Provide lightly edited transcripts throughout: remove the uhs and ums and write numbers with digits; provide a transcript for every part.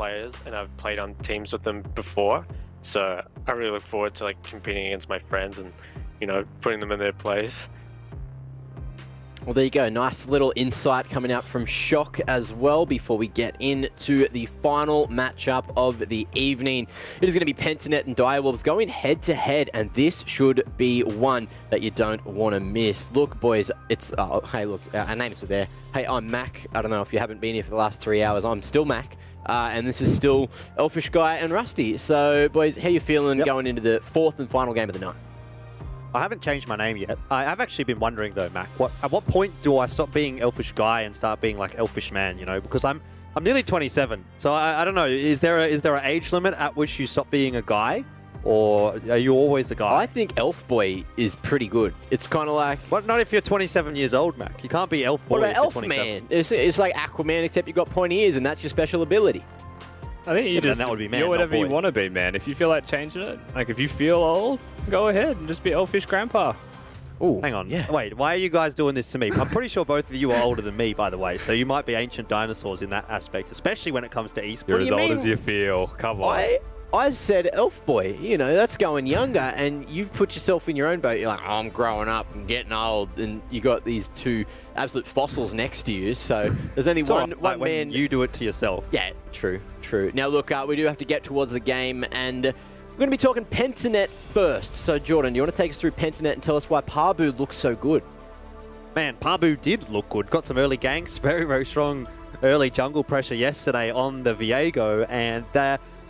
players, and I've played on teams with them before. So I really look forward to like competing against my friends and, you know, putting them in their place. Well, there you go. Nice little insight coming out from Shock as well before we get into the final matchup of the evening. It is going to be Pentanet and Direwolves going head-to-head, and this should be one that you don't want to miss. Look, boys, it's... hey, look, our names are there. Hey, I'm Mac. I don't know if you haven't been here for the last 3 hours. I'm still Mac. And this is still Elfish Guy and Rusty. So, boys, how you feeling going into the fourth and final game of the night? I haven't changed my name yet. I've actually been wondering though, Mac, at what point do I stop being Elfish Guy and start being like Elfish Man, you know? Because I'm nearly 27, so I don't know. Is there an age limit at which you stop being a guy, or are you always a guy? I think Elf Boy is pretty good. It's kind of like... What? Not if you're 27 years old, Mac. You can't be Elf Boy. What about Elf Man? It's like Aquaman, except you've got pointy ears, and that's your special ability. I think you just, that would be man, you're whatever you boy. want to be, man. If you feel like changing it, like if you feel old, go ahead and just be Elfish Grandpa. Ooh, hang on. Yeah. Wait, why are you guys doing this to me? I'm pretty sure both of you are older than me, by the way, so you might be ancient dinosaurs in that aspect, especially when it comes to esports. You're as old as you feel. Come on. I said Elf Boy, you know, that's going younger, and you've put yourself in your own boat. You're like, oh, I'm growing up and getting old, and you got these two absolute fossils next to you, so there's only one like man... you do it to yourself. Yeah, true. Now, look, we do have to get towards the game, and we're going to be talking Pentanet first. So, Jordan, do you want to take us through Pentanet and tell us why Pabu looks so good? Man, Pabu did look good. Got some early ganks, very, very strong early jungle pressure yesterday on the Viego, and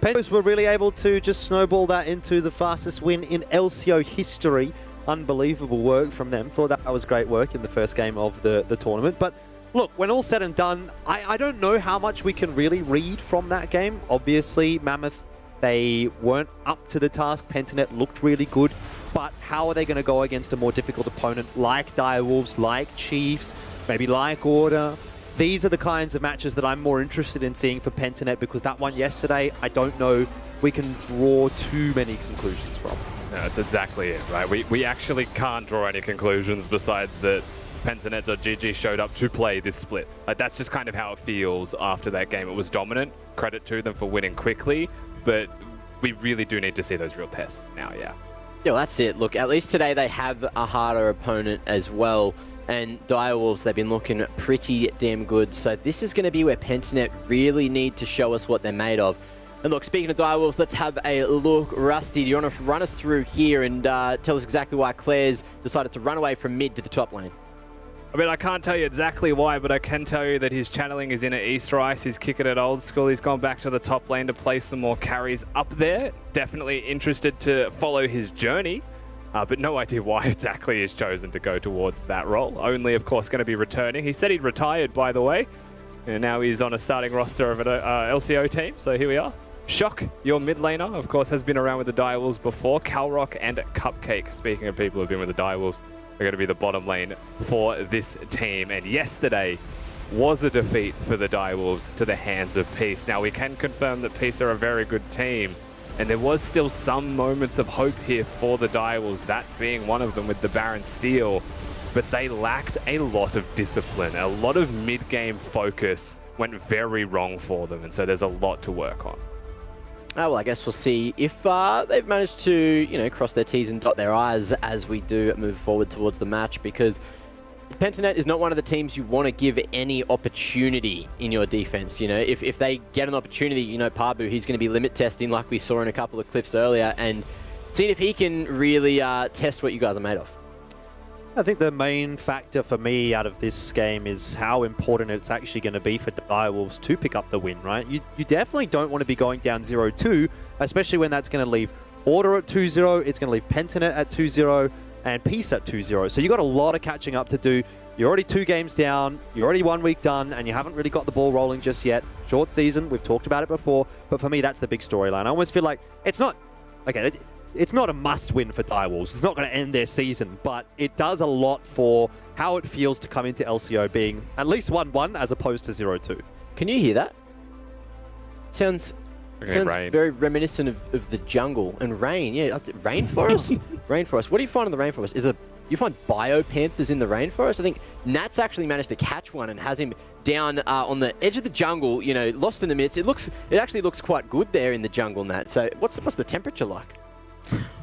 Pentos were really able to just snowball that into the fastest win in LCO history. Unbelievable work from them. Thought that was great work in the first game of the tournament. But look, when all said and done, I don't know how much we can really read from that game. Obviously, Mammoth, they weren't up to the task. Pentanet looked really good. But how are they going to go against a more difficult opponent like Direwolves, like Chiefs, maybe like Order? These are the kinds of matches that I'm more interested in seeing for Pentanet, because that one yesterday, I don't know we can draw too many conclusions from. No, that's exactly it, right? We actually can't draw any conclusions besides that Pentanet.gg showed up to play this split. Like, that's just kind of how it feels after that game. It was dominant. Credit to them for winning quickly, but we really do need to see those real tests now, yeah. Yeah, well, that's it. Look, at least today they have a harder opponent as well. And Direwolves, they've been looking pretty damn good. So this is going to be where Pentanet really need to show us what they're made of. And look, speaking of Direwolves, let's have a look. Rusty, do you want to run us through here and tell us exactly why Claire's decided to run away from mid to the top lane? I mean, I can't tell you exactly why, but I can tell you that his channeling is in at Easter Ice. He's kicking it old school. He's gone back to the top lane to play some more carries up there. Definitely interested to follow his journey. But no idea why exactly he's chosen to go towards that role. Only, of course, going to be returning. He said he'd retired, by the way. And now he's on a starting roster of an LCO team. So here we are. Shock, your mid laner, of course, has been around with the Direwolves before. Calrock and Cupcake, speaking of people who've been with the Direwolves, are going to be the bottom lane for this team. And yesterday was a defeat for the Direwolves to the hands of Peace. Now, we can confirm that Peace are a very good team. And there was still some moments of hope here for the Direwolves, that being one of them with the Baron Steel. But they lacked a lot of discipline. A lot of mid-game focus went very wrong for them. And so there's a lot to work on. Oh, well, I guess we'll see if they've managed to, you know, cross their T's and dot their I's as we do move forward towards the match, because Pentanet is not one of the teams you want to give any opportunity in your defense. You know, if they get an opportunity, you know, Pabu, he's going to be limit testing like we saw in a couple of clips earlier, and seeing if he can really test what you guys are made of. I think the main factor for me out of this game is how important it's actually going to be for Direwolves to pick up the win, right? You definitely don't want to be going down 0-2, especially when that's going to leave Order at 2-0, it's going to leave Pentanet at 2-0, and Peace at 2-0. So you got a lot of catching up to do. You're already 2 games down, you're already 1 week done, and you haven't really got the ball rolling just yet. Short season, we've talked about it before, but for me, that's the big storyline. I almost feel like it's not... Okay, it's not a must-win for Direwolves. It's not going to end their season, but it does a lot for how it feels to come into LCO being at least 1-1 as opposed to 0-2. Can you hear that? Sounds very reminiscent of the jungle and rain. Yeah, rainforest? Rainforest. What do you find in the rainforest? Is it you find Bio Panthers in the rainforest. I think Nat's actually managed to catch one and has him down on the edge of the jungle, you know, lost in the midst. It actually looks quite good there in the jungle, Nat. So what's the temperature like?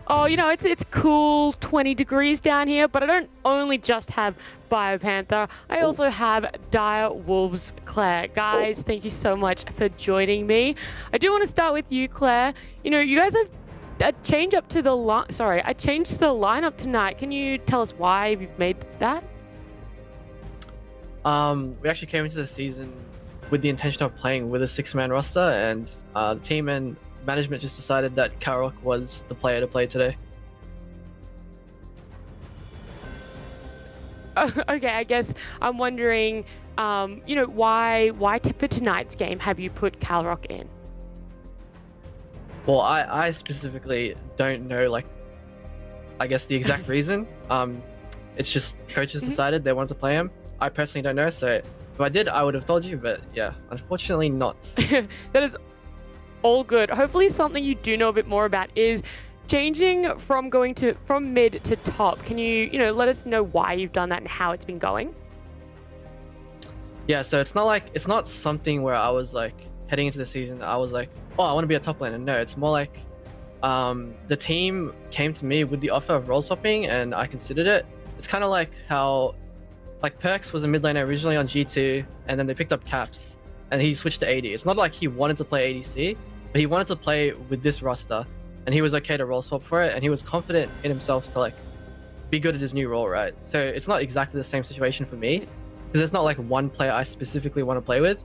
Oh, you know, it's cool, 20 degrees down here, but I don't only just have Biopanther. I also have Dire Wolves Claire. Guys, thank you so much for joining me. I do want to start with you, Claire. You know, you guys have a change up to the I changed the lineup tonight. Can you tell us why you've made that? We actually came into the season with the intention of playing with a 6-man roster, and the team and management just decided that Karok was the player to play today. Okay, I guess I'm wondering, you know, why for tonight's game have you put Kalrock in? Well, I specifically don't know, like, I guess the exact reason. It's just coaches decided they wanted to play him. I personally don't know, so if I did, I would have told you, but yeah, unfortunately not. That is all good. Hopefully something you do know a bit more about is changing from mid to top. Can you let us know why you've done that and how it's been going? Yeah, so it's not something where I was like heading into the season, I was like, oh, I want to be a top laner. No, it's more like the team came to me with the offer of role swapping and I considered it. It's kind of like how like Perks was a mid laner originally on G2 and then they picked up Caps and he switched to AD. It's not like he wanted to play ADC, but he wanted to play with this roster and he was okay to role swap for it and he was confident in himself to like be good at his new role, right? So it's not exactly the same situation for me because there's not like one player I specifically want to play with,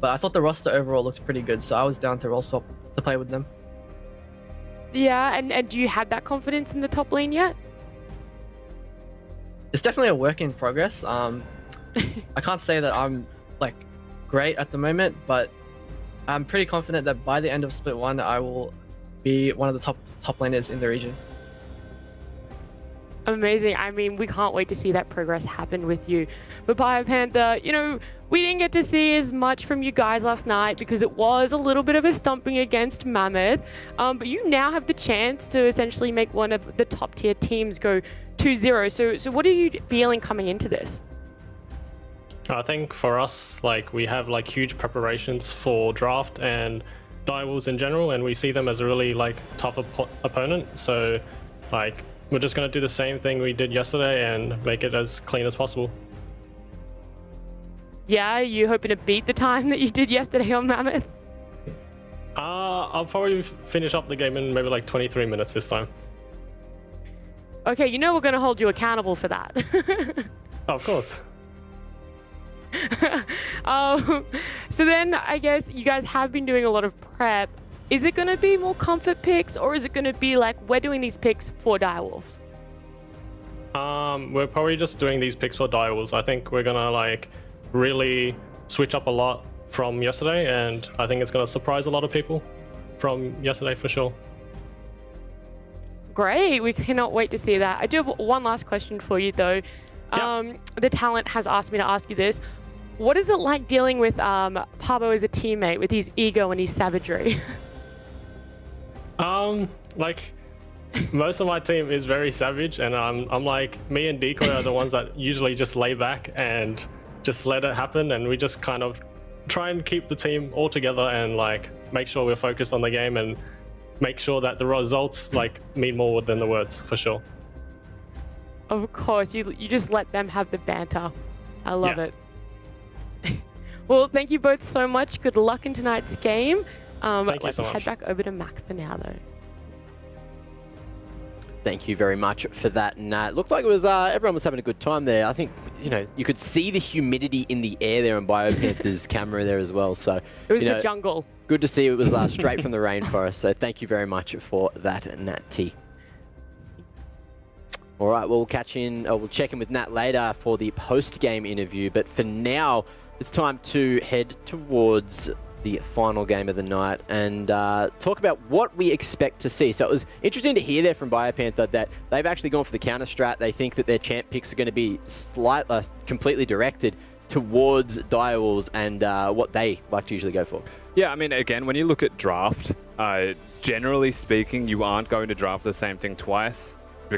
but I thought the roster overall looked pretty good, so I was down to role swap to play with them. Yeah, and do you have that confidence in the top lane yet? It's definitely a work in progress. I can't say that I'm like great at the moment, but I'm pretty confident that by the end of Split 1, I will be one of the top laners in the region. Amazing. I mean, we can't wait to see that progress happen with you. But Biopanther, you know, we didn't get to see as much from you guys last night because it was a little bit of a stomping against Mammoth. But you now have the chance to essentially make one of the top tier teams go 2-0. So what are you feeling coming into this? I think for us, like, we have like huge preparations for draft and Direwolves in general, and we see them as a really like tough opponent. So like we're just going to do the same thing we did yesterday and make it as clean as possible. Yeah, you hoping to beat the time that you did yesterday on Mammoth? I'll probably finish up the game in maybe like 23 minutes this time. Okay, you know we're going to hold you accountable for that. Oh, of course. So then I guess you guys have been doing a lot of prep. Is it going to be more comfort picks, or is it going to be like we're doing these picks for Direwolves? We're probably just doing these picks for Direwolves. I think we're going to like really switch up a lot from yesterday, and I think it's going to surprise a lot of people from yesterday for sure. Great, we cannot wait to see that. I do have one last question for you though. Yep. The talent has asked me to ask you this. What is it like dealing with Pablo as a teammate with his ego and his savagery? Like most of my team is very savage, and I'm like, me and Decoy are the ones that usually just lay back and just let it happen, and we just kind of try and keep the team all together and like make sure we're focused on the game and make sure that the results like mean more than the words, for sure. Of course, you just let them have the banter. I love it. Well, thank you both so much. Good luck in tonight's game. Let's head back over to Mac for now, though. Thank you very much for that, Nat. Looked like it was everyone was having a good time there. I think, you know, you could see the humidity in the air there on Biopanther's camera there as well. So it was the jungle. Good to see it was straight from the rainforest. So thank you very much for that, Nat T. All right, we'll check in with Nat later for the post-game interview. But for now, it's time to head towards the final game of the night and talk about what we expect to see. So it was interesting to hear there from Biopanther that they've actually gone for the counter strat. They think that their champ picks are going to be completely directed towards Direwolves and what they like to usually go for. Yeah, I mean, again, when you look at draft, generally speaking, you aren't going to draft the same thing twice,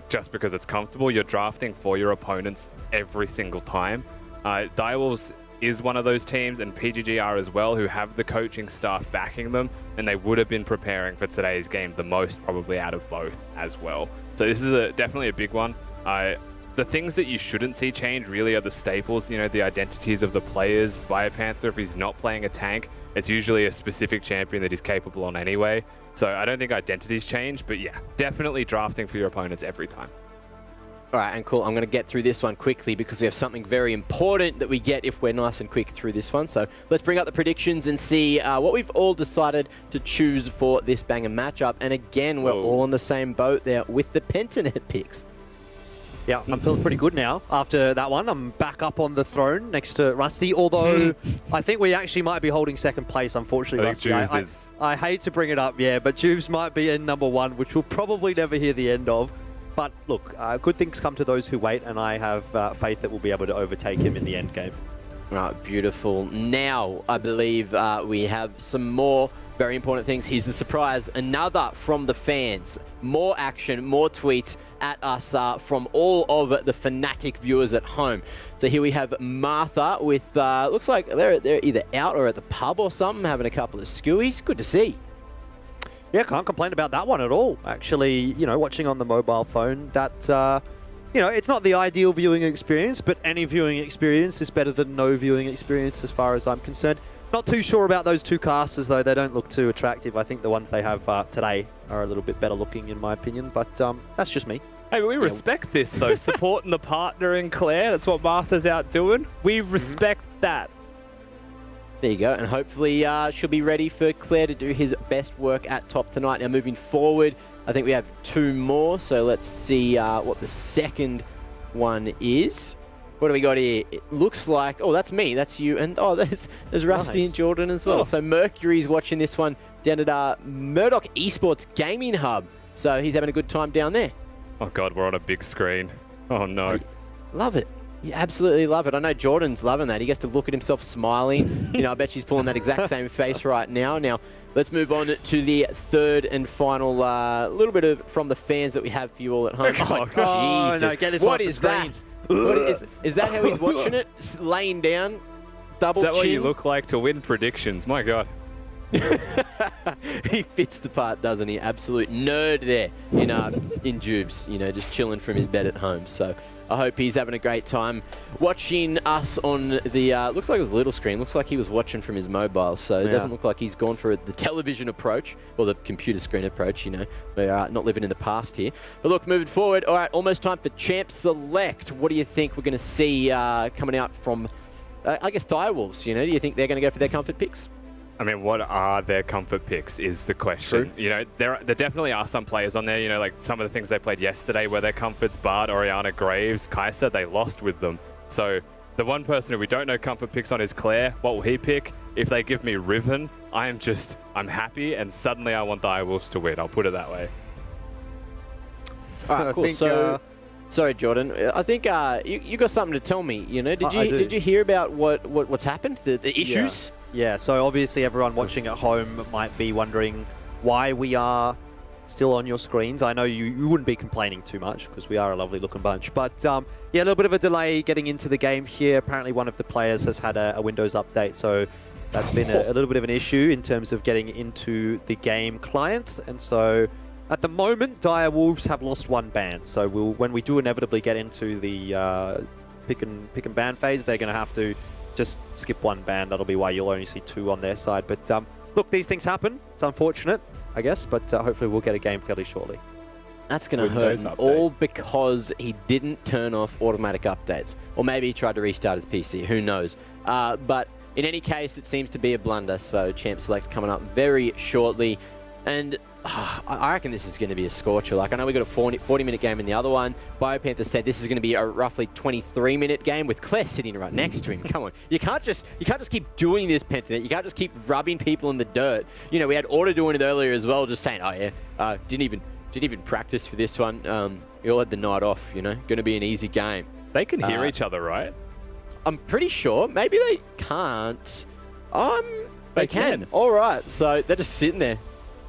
just because it's comfortable. You're drafting for your opponents every single time. Direwolves is one of those teams, and PGG are as well, who have the coaching staff backing them, and they would have been preparing for today's game the most probably out of both as well. So this is definitely a big one. The things that you shouldn't see change really are the staples, you know, the identities of the players. Biopanther, if he's not playing a tank, it's usually a specific champion that he's capable on anyway. So I don't think identities change, but yeah, definitely drafting for your opponents every time. All right, and cool. I'm going to get through this one quickly because we have something very important that we get if we're nice and quick through this one. So let's bring up the predictions and see what we've all decided to choose for this banger matchup. And again, we're all on the same boat there with the Pentanet picks. Yeah, I'm feeling pretty good now after that one. I'm back up on the throne next to Rusty, although I think we actually might be holding second place, unfortunately, Rusty. I hate to bring it up, yeah, but Jubes might be in number one, which we'll probably never hear the end of. But look, good things come to those who wait, and I have faith that we'll be able to overtake him in the end game. Right, beautiful. Now, I believe we have some more very important things. Here's the surprise. Another from the fans. More action, more tweets at us from all of the Fnatic viewers at home. So here we have Martha with, looks like they're either out or at the pub or something, having a couple of skewies. Good to see. Yeah, can't complain about that one at all. Actually, you know, watching on the mobile phone, that, you know, it's not the ideal viewing experience, but any viewing experience is better than no viewing experience as far as I'm concerned. Not too sure about those two casters, though. They don't look too attractive. I think the ones they have today are a little bit better looking, in my opinion, but that's just me. Hey, but we respect this, though. Supporting the partner in Claire. That's what Martha's out doing. We respect that. There you go, and hopefully she'll be ready for Claire to do his best work at top tonight. Now moving forward, I think we have two more, so let's see what the second one is. What do we got here? It looks like, oh, that's me, that's you, and oh, there's Rusty and Jordan as well. So Mercury's watching this one down at Murdoch Esports Gaming Hub, so he's having a good time down there. Oh God, we're on a big screen. Oh no. Love it. You absolutely love it. I know Jordan's loving that. He gets to look at himself smiling. You know, I bet she's pulling that exact same face right now. Now, let's move on to the third and final little bit of from the fans that we have for you all at home. Oh, Jesus. No, get this what is that? Is that how he's watching it? Laying down, double chin? Is that what you look like to win predictions? My God. He fits the part, doesn't he? Absolute nerd there in Jubes, you know, just chilling from his bed at home. So I hope he's having a great time watching us on the, looks like it was a little screen. Looks like he was watching from his mobile. So it doesn't look like he's gone for the television approach or the computer screen approach, you know. We're not living in the past here. But look, moving forward, all right, almost time for Champ Select. What do you think we're going to see coming out from, I guess, Direwolves, you know? Do you think they're going to go for their comfort picks? I mean, what are their comfort picks is the question. True. You know, there definitely are some players on there, you know, like some of the things they played yesterday where their comforts, Bard, Orianna, Graves, Kai'Sa, they lost with them. So the one person who we don't know comfort picks on is Claire. What will he pick? If they give me Riven, I'm happy, and suddenly I want Direwolves to win. I'll put it that way. All right, cool. So, sorry, Jordan. I think you got something to tell me. You know, did you hear about what's happened? The issues? Yeah, so obviously everyone watching at home might be wondering why we are still on your screens. I know you wouldn't be complaining too much because we are a lovely looking bunch. But yeah, a little bit of a delay getting into the game here. Apparently one of the players has had a Windows update, so that's been a little bit of an issue in terms of getting into the game clients. And so at the moment, Direwolves have lost one ban. So when we do inevitably get into the pick and ban phase, they're going to have to just skip one ban. That'll be why you'll only see two on their side. But look, these things happen. It's unfortunate, I guess, but hopefully we'll get a game fairly shortly. That's going to hurt him, all because he didn't turn off automatic updates. Or maybe he tried to restart his PC, who knows. But in any case, it seems to be a blunder, so Champ Select coming up very shortly. And I reckon this is going to be a scorcher. Like, I know we got a 40-minute game in the other one. Biopanther said this is going to be a roughly 23-minute game with Claire sitting right next to him. Come on, you can't just keep doing this, Pentanet. You can't just keep rubbing people in the dirt. You know, we had Order doing it earlier as well, just saying, oh yeah, didn't even practice for this one. You all had the night off. You know, going to be an easy game. They can hear each other, right? I'm pretty sure. Maybe they can't. They can. All right, so they're just sitting there.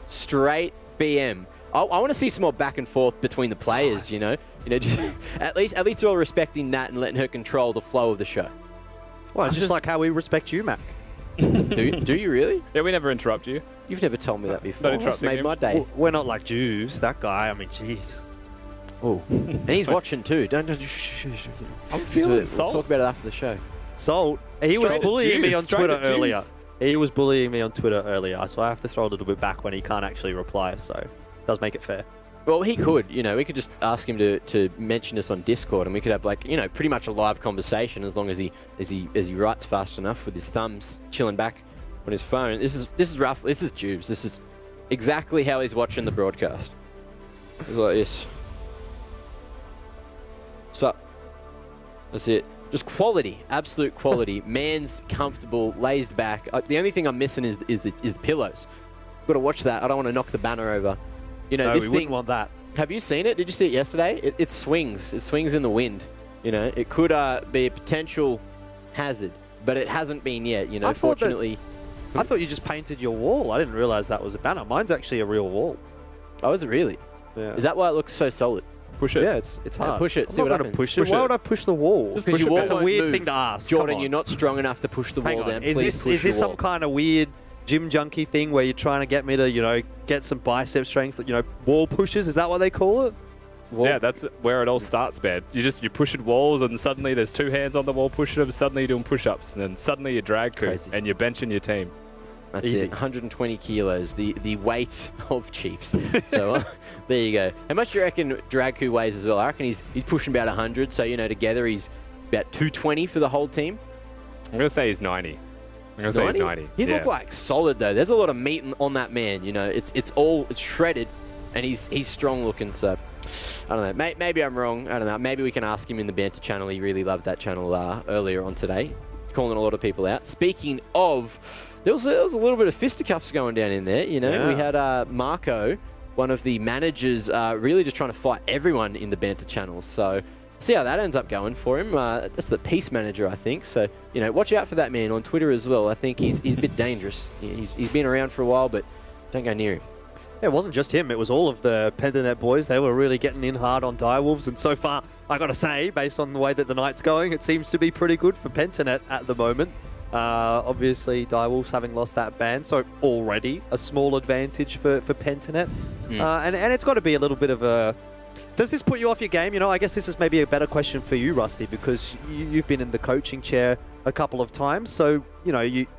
Straight BM. I want to see some more back and forth between the players. You know, just, at least you're all respecting that and letting her control the flow of the show. Well, just like how we respect you, Mac. Do you really? Yeah, we never interrupt you. You've never told me that before. Not That's interrupting made him. my day. Well, we're not like Jews. That guy, I mean, jeez. Oh, and he's watching too. Don't. I'm We'll feeling salt. talk about it after the show. Salt. He was Straight at bullying me Jews, on straight Twitter at Jews. earlier. He was bullying me on Twitter earlier, so I have to throw a little bit back when he can't actually reply. So it does make it fair. Well, he could. You know, we could just ask him to mention us on Discord, and we could have like pretty much a live conversation as long as he writes fast enough with his thumbs chilling back on his phone. This is rough. This is Jubes. This is exactly how he's watching the broadcast. It's like this. So that's it. Just quality, absolute quality. Man's comfortable, lays back. The only thing I'm missing is the pillows. Got to watch that. I don't want to knock the banner over. You know, No, this we thing. wouldn't want that. Have you seen it? Did you see it yesterday? It swings. It swings in the wind. You know, it could be a potential hazard, but it hasn't been yet. You know, I thought that- fortunately. I thought you just painted your wall. I didn't realize that was a banner. Mine's actually a real wall. Oh, is it really? Yeah. Is that why it looks so solid? Push it. Yeah, it's hard. push it, I'm see not what gonna happens. push it. Push Why it. would I push the wall? Just push your it wall back. It's a won't weird move. thing to ask. Jordan, Come on. you're not strong enough to push the Hang wall on. down. Is Please this push your some wall. kind of weird gym junkie thing where you're trying to get me to get some bicep strength? Wall pushes. Is that what they call it? Wall? Yeah, that's where it all starts, man. You're pushing walls, and suddenly there's two hands on the wall pushing them. Suddenly you're doing push-ups, and then suddenly you're drag coup, Crazy. and you're benching your team. That's Easy. it. 120 kilos, the weight of Chiefs. So there you go. How much do you reckon Dragku weighs as well? I reckon he's pushing about 100. So together he's about 220 for the whole team. I'm gonna say he's 90. I'm gonna say he's 90. He yeah. looked like solid though. There's a lot of meat on that man. It's shredded, and he's strong looking. So I don't know. Maybe I'm wrong. I don't know. Maybe we can ask him in the banter channel. He really loved that channel earlier on today, calling a lot of people out. Speaking of, there was a little bit of fisticuffs going down in there. Yeah. We had Marco, one of the managers, really just trying to fight everyone in the banter channel. So see how that ends up going for him. That's the peace manager, I think. So watch out for that man on Twitter as well. I think he's a bit dangerous. He's been around for a while, but don't go near him. Yeah, it wasn't just him. It was all of the Pentanet boys. They were really getting in hard on Direwolves. And so far, I got to say, based on the way that the night's going, it seems to be pretty good for Pentanet at the moment. Obviously, Direwolves having lost that ban, so already a small advantage for Pentanet. And it's got to be a little bit of a... Does this put you off your game? I guess this is maybe a better question for you, Rusty, because you've been in the coaching chair a couple of times. So,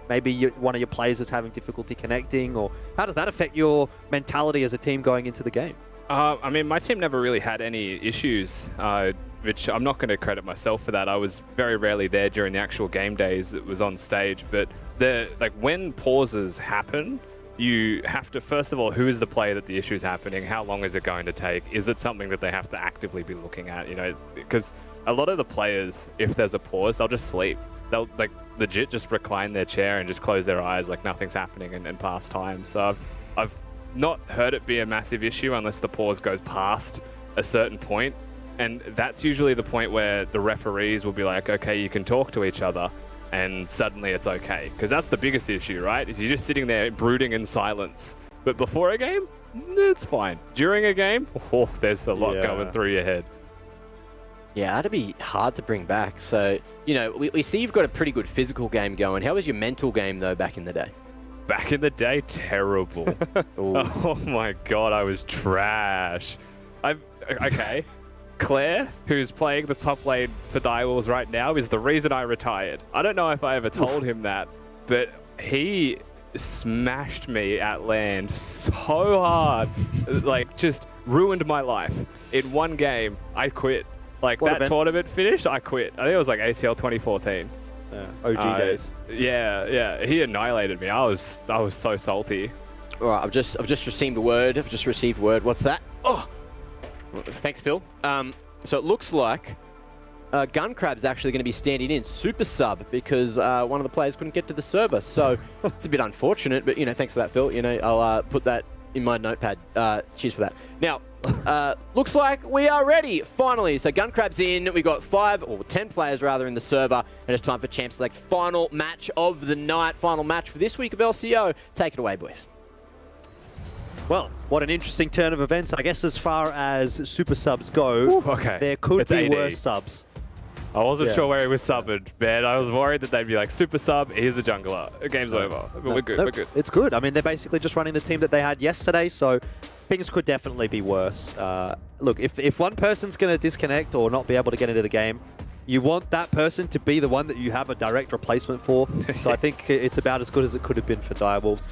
maybe one of your players is having difficulty connecting, or how does that affect your mentality as a team going into the game? I mean, my team never really had any issues, which I'm not going to credit myself for that. I was very rarely there during the actual game days. It was on stage, but when pauses happen, you have to, first of all, who is the player that the issue is happening? How long is it going to take? Is it something that they have to actively be looking at? Because a lot of the players, if there's a pause, they'll just sleep. They'll legit just recline their chair and just close their eyes like nothing's happening and pass time. So I've not heard it be a massive issue unless the pause goes past a certain point. And that's usually the point where the referees will be like, okay, you can talk to each other. And suddenly it's okay. Because that's the biggest issue, right? Is you're just sitting there brooding in silence. But before a game, it's fine. During a game, there's a lot going through your head. Yeah, that'd be hard to bring back. So, we see you've got a pretty good physical game going. How was your mental game, though, back in the day? Back in the day, terrible. Oh my god, I was trash. Okay. Claire, who's playing the top lane for Direwolves right now, is the reason I retired. I don't know if I ever told him that, but he smashed me at land so hard, just ruined my life. In one game, I quit. What that tournament finished, I quit. I think it was ACL 2014. OG days. Yeah. He annihilated me. I was so salty. All right, I've just received word. What's that? Oh, thanks, Phil. So it looks like Gunkrab's actually going to be standing in super sub because one of the players couldn't get to the server. So it's a bit unfortunate, but thanks for that, Phil. I'll put that in my notepad. Cheers for that. Now, looks like we are ready finally. So Gunkrab's in. We got 10 players rather in the server, and it's time for Champ Select final match of the night. Final match for this week of LCO. Take it away, boys. Well, what an interesting turn of events. I guess as far as super subs go, Okay. there could It's be AD. worse subs. I wasn't Yeah. sure where he was subbed, man. I was worried that they'd be like, super sub, here's a jungler. Game's over. But we're good, Nope, we're good. It's good. I mean, they're basically just running the team that they had yesterday, so things could definitely be worse. Look, if one person's going to disconnect or not be able to get into the game, you want that person to be the one that you have a direct replacement for. So I think it's about as good as it could have been for Direwolves.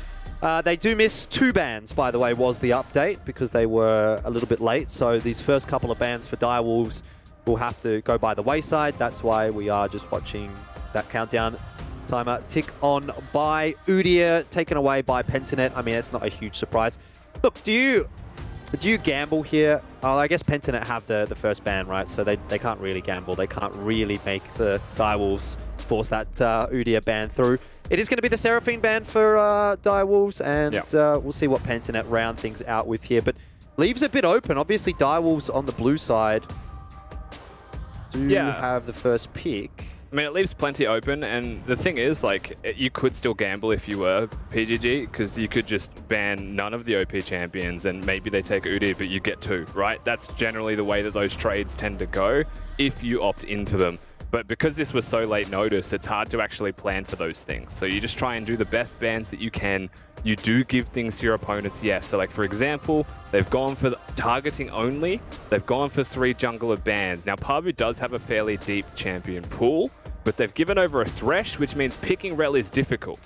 They do miss 2 bans, by the way, was the update, because they were a little bit late. So these first couple of bans for Direwolves will have to go by the wayside. That's why we are just watching that countdown timer tick on by. Udyr taken away by Pentanet. I mean, it's not a huge surprise. Look, do you gamble here? Oh, I guess Pentanet have the first ban, right? So they can't really gamble. They can't really make the Direwolves force that Udyr ban through. It is going to be the Seraphine ban for Direwolves, and we'll see what Pentanet round things out with here. But leaves a bit open. Obviously, Direwolves on the blue side do have the first pick. I mean, it leaves plenty open, and the thing is, like, you could still gamble if you were PGG, because you could just ban none of the OP champions, and maybe they take Udyr, but you get 2, right? That's generally the way that those trades tend to go if you opt into them. But because this was so late notice, it's hard to actually plan for those things. So you just try and do the best bans that you can. You do give things to your opponents, yes. So like, for example, they've gone for targeting only. They've gone for 3 jungler bans. Now, Pabu does have a fairly deep champion pool, but they've given over a Thresh, which means picking Rel is difficult.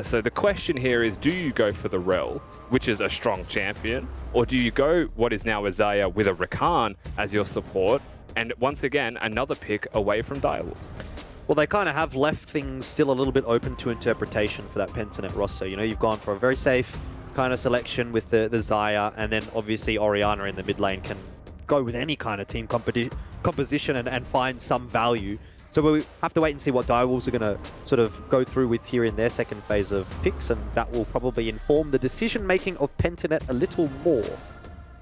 So the question here is, do you go for the Rel, which is a strong champion, or do you go what is now Azaya with a Rakan as your support? And once again, another pick away from Direwolves. Well, they kind of have left things still a little bit open to interpretation for that Pentanet roster. You know, you've gone for a very safe kind of selection with the Xayah, and then obviously Orianna in the mid lane can go with any kind of team composition and find some value. So we have to wait and see what Direwolves are going to sort of go through with here in their second phase of picks, and that will probably inform the decision-making of Pentanet a little more.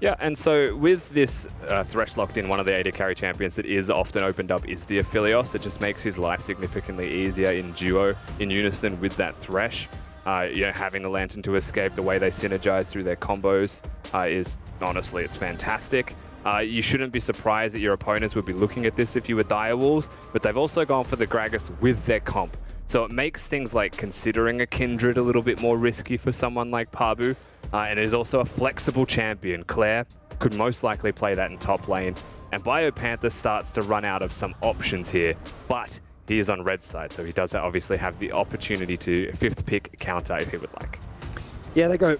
Yeah, and so with this Thresh locked in, one of the AD carry champions that is often opened up is the Aphelios. It just makes his life significantly easier in duo, in unison with that Thresh. You know, having the Lantern to escape, the way they synergize through their combos is, honestly, it's fantastic. You shouldn't be surprised that your opponents would be looking at this if you were Direwolves, but they've also gone for the Gragas with their comp. So it makes things like considering a Kindred a little bit more risky for someone like Pabu. And it is also a flexible champion. Claire could most likely play that in top lane. And Biopanther starts to run out of some options here, but he is on red side, so he does obviously have the opportunity to 5th pick counter if he would like. Yeah, they go,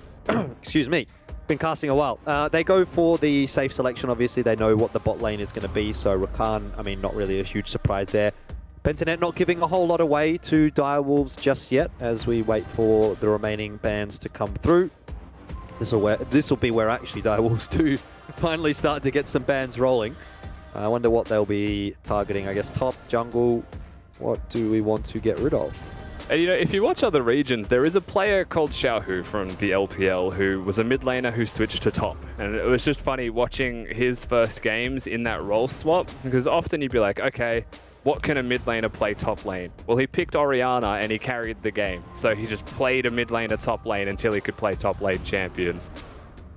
excuse me, been casting a while. They go for the safe selection. Obviously, they know what the bot lane is going to be, so Rakan, I mean, not really a huge surprise there. Pentanet not giving a whole lot away to Direwolves just yet as we wait for the remaining bans to come through. This will be where actually Direwolves do finally start to get some bans rolling. I wonder what they'll be targeting. I guess top, jungle. What do we want to get rid of? And you know, if you watch other regions, there is a player called Xiaohu from the LPL who was a mid laner who switched to top. And it was just funny watching his first games in that role swap, because often you'd be like, okay, what can a mid laner play top lane? Well, he picked Orianna and he carried the game. So he just played a mid laner top lane until he could play top lane champions.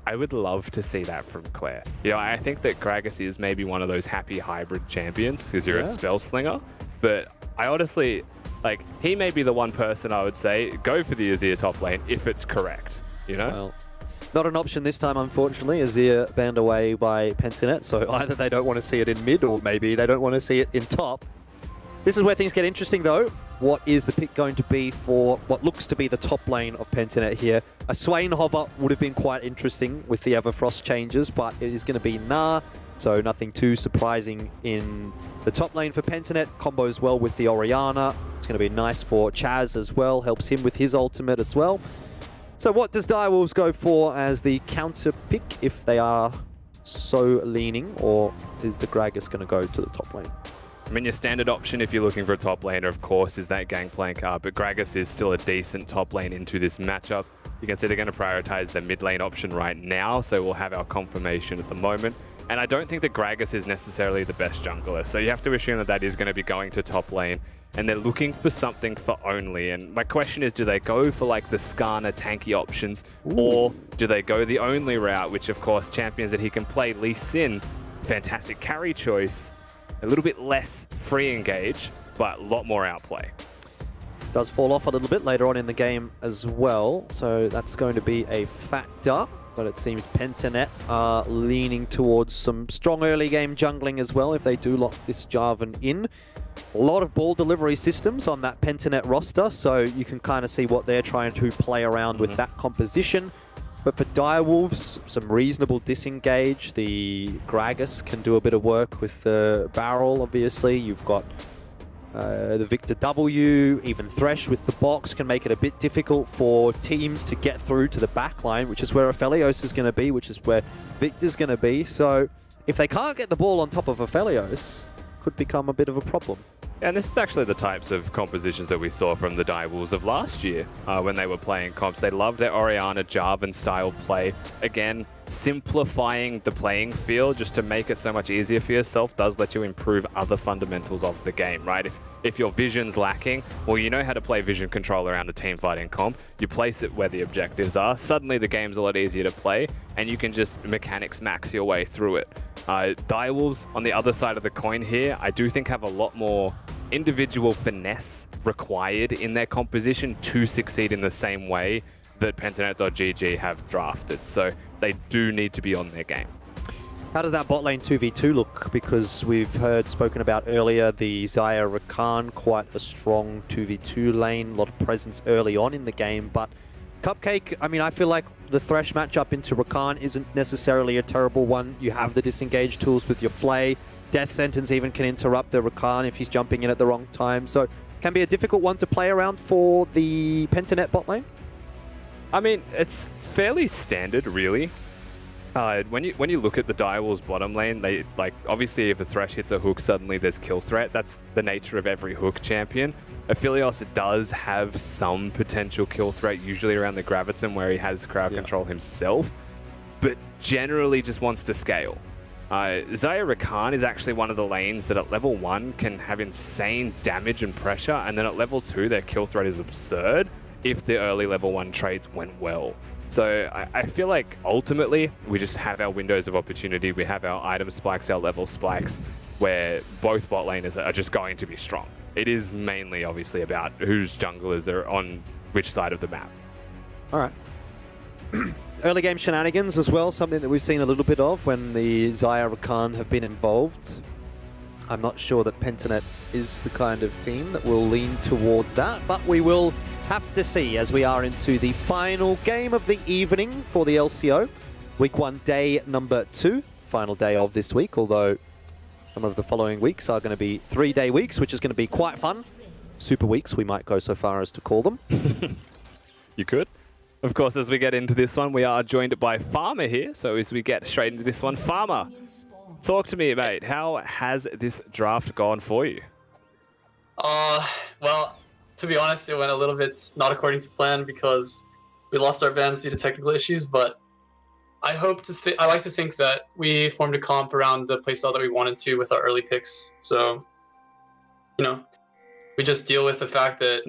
I would love to see that from Claire. You know, I think that Gragas is maybe one of those happy hybrid champions because you're a spell slinger. But I honestly, like, he may be the one person I would say, go for the Azir top lane if it's correct, you know? Well, not an option this time, unfortunately. Azir banned away by Pentanet, so either they don't want to see it in mid or maybe they don't want to see it in top. This is where things get interesting, though. What is the pick going to be for what looks to be the top lane of Pentanet here? A Swain hover would have been quite interesting with the Everfrost changes, but it is going to be Nah, so nothing too surprising in the top lane for Pentanet. Combos well with the Orianna. It's going to be nice for Chaz as well, helps him with his ultimate as well. So what does Direwolves go for as the counter pick if they are so leaning, or is the Gragas going to go to the top lane? I mean, your standard option if you're looking for a top laner, of course, is that Gangplank, but Gragas is still a decent top lane into this matchup. You can see they're going to prioritize the mid lane option right now, so we'll have our confirmation at the moment. And I don't think that Gragas is necessarily the best jungler. So you have to assume that that is going to be going to top lane. And they're looking for something for only. And my question is, do they go for like the Skarner tanky options, or do they go the only route, which of course champions that he can play, Lee Sin, fantastic carry choice, a little bit less free engage, but a lot more outplay. Does fall off a little bit later on in the game as well, so that's going to be a factor. But it seems Pentanet are leaning towards some strong early game jungling as well if they do lock this Jarvan in. A lot of ball delivery systems on that Pentanet roster, so you can kind of see what they're trying to play around with that composition. But for Direwolves, some reasonable disengage. The Gragas can do a bit of work with the barrel, obviously. You've got the Victor W, even Thresh with the box can make it a bit difficult for teams to get through to the back line, which is where Aphelios is going to be, which is where Victor's going to be. So if they can't get the ball on top of Aphelios, could become a bit of a problem. And this is actually the types of compositions that we saw from the Direwolves of last year when they were playing comps. They loved their Orianna Jarvan style play. Again, simplifying the playing field just to make it so much easier for yourself does let you improve other fundamentals of the game, right? If your vision's lacking, well, you know how to play vision control around a team fighting comp. You place it where the objectives are. Suddenly the game's a lot easier to play, and you can just mechanics max your way through it. Direwolves, on the other side of the coin here, I do think have a lot more individual finesse required in their composition to succeed in the same way that Pentanet.gg have drafted. So they do need to be on their game. How does that bot lane 2v2 look? Because we've heard spoken about earlier the Xayah Rakan, quite a strong 2v2 lane, a lot of presence early on in the game, but Cupcake, I mean, I feel like the Thresh matchup into Rakan isn't necessarily a terrible one. You have the disengage tools with your Flay. Death Sentence even can interrupt the Rakan if he's jumping in at the wrong time. So can be a difficult one to play around for the Pentanet bot lane. I mean, it's fairly standard, really. When you look at the Direwolves bottom lane, they obviously if a Thresh hits a hook, suddenly there's kill threat. That's the nature of every hook champion. Aphelios does have some potential kill threat, usually around the Graviton where he has crowd control himself, but generally just wants to scale. Xayah Rakan is actually one of the lanes that at level 1 can have insane damage and pressure, and then at level 2 their kill threat is absurd if the early level 1 trades went well. So I feel like ultimately we just have our windows of opportunity, we have our item spikes, our level spikes, where both bot laners are just going to be strong. It is mainly obviously about whose junglers are on which side of the map. All right. Early game shenanigans as well, something that we've seen a little bit of when the Xayah Rakan have been involved. I'm not sure that Pentanet is the kind of team that will lean towards that, but we will have to see as we are into the final game of the evening for the LCO. Week 1, day number 2, final day of this week, although some of the following weeks are going to be 3-day weeks, which is going to be quite fun. Super weeks, we might go so far as to call them. You could. Of course, as we get into this one, we are joined by Farmer here. So as we get straight into this one, Farmer, talk to me, mate. How has this draft gone for you? Well, to be honest, it went a little bit not according to plan because we lost our bans due to technical issues, but I like to think that we formed a comp around the playstyle that we wanted to with our early picks. So, you know, we just deal with the fact that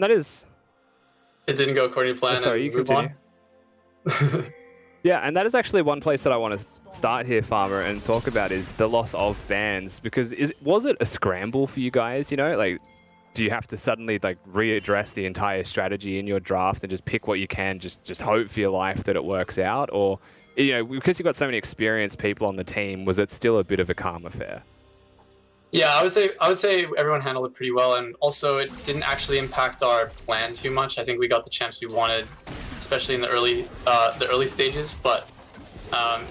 it didn't go according to plan. Sorry, you continue. Yeah, and that is actually one place that I want to start here, Farmer, and talk about is the loss of bans. Because was it a scramble for you guys? You know, like, do you have to suddenly readdress the entire strategy in your draft and just pick what you can, just hope for your life that it works out? Or, you know, because you've got so many experienced people on the team, was it still a bit of a calm affair? Yeah, I would say everyone handled it pretty well, and also it didn't actually impact our plan too much. I think we got the champs we wanted, especially in the early stages. But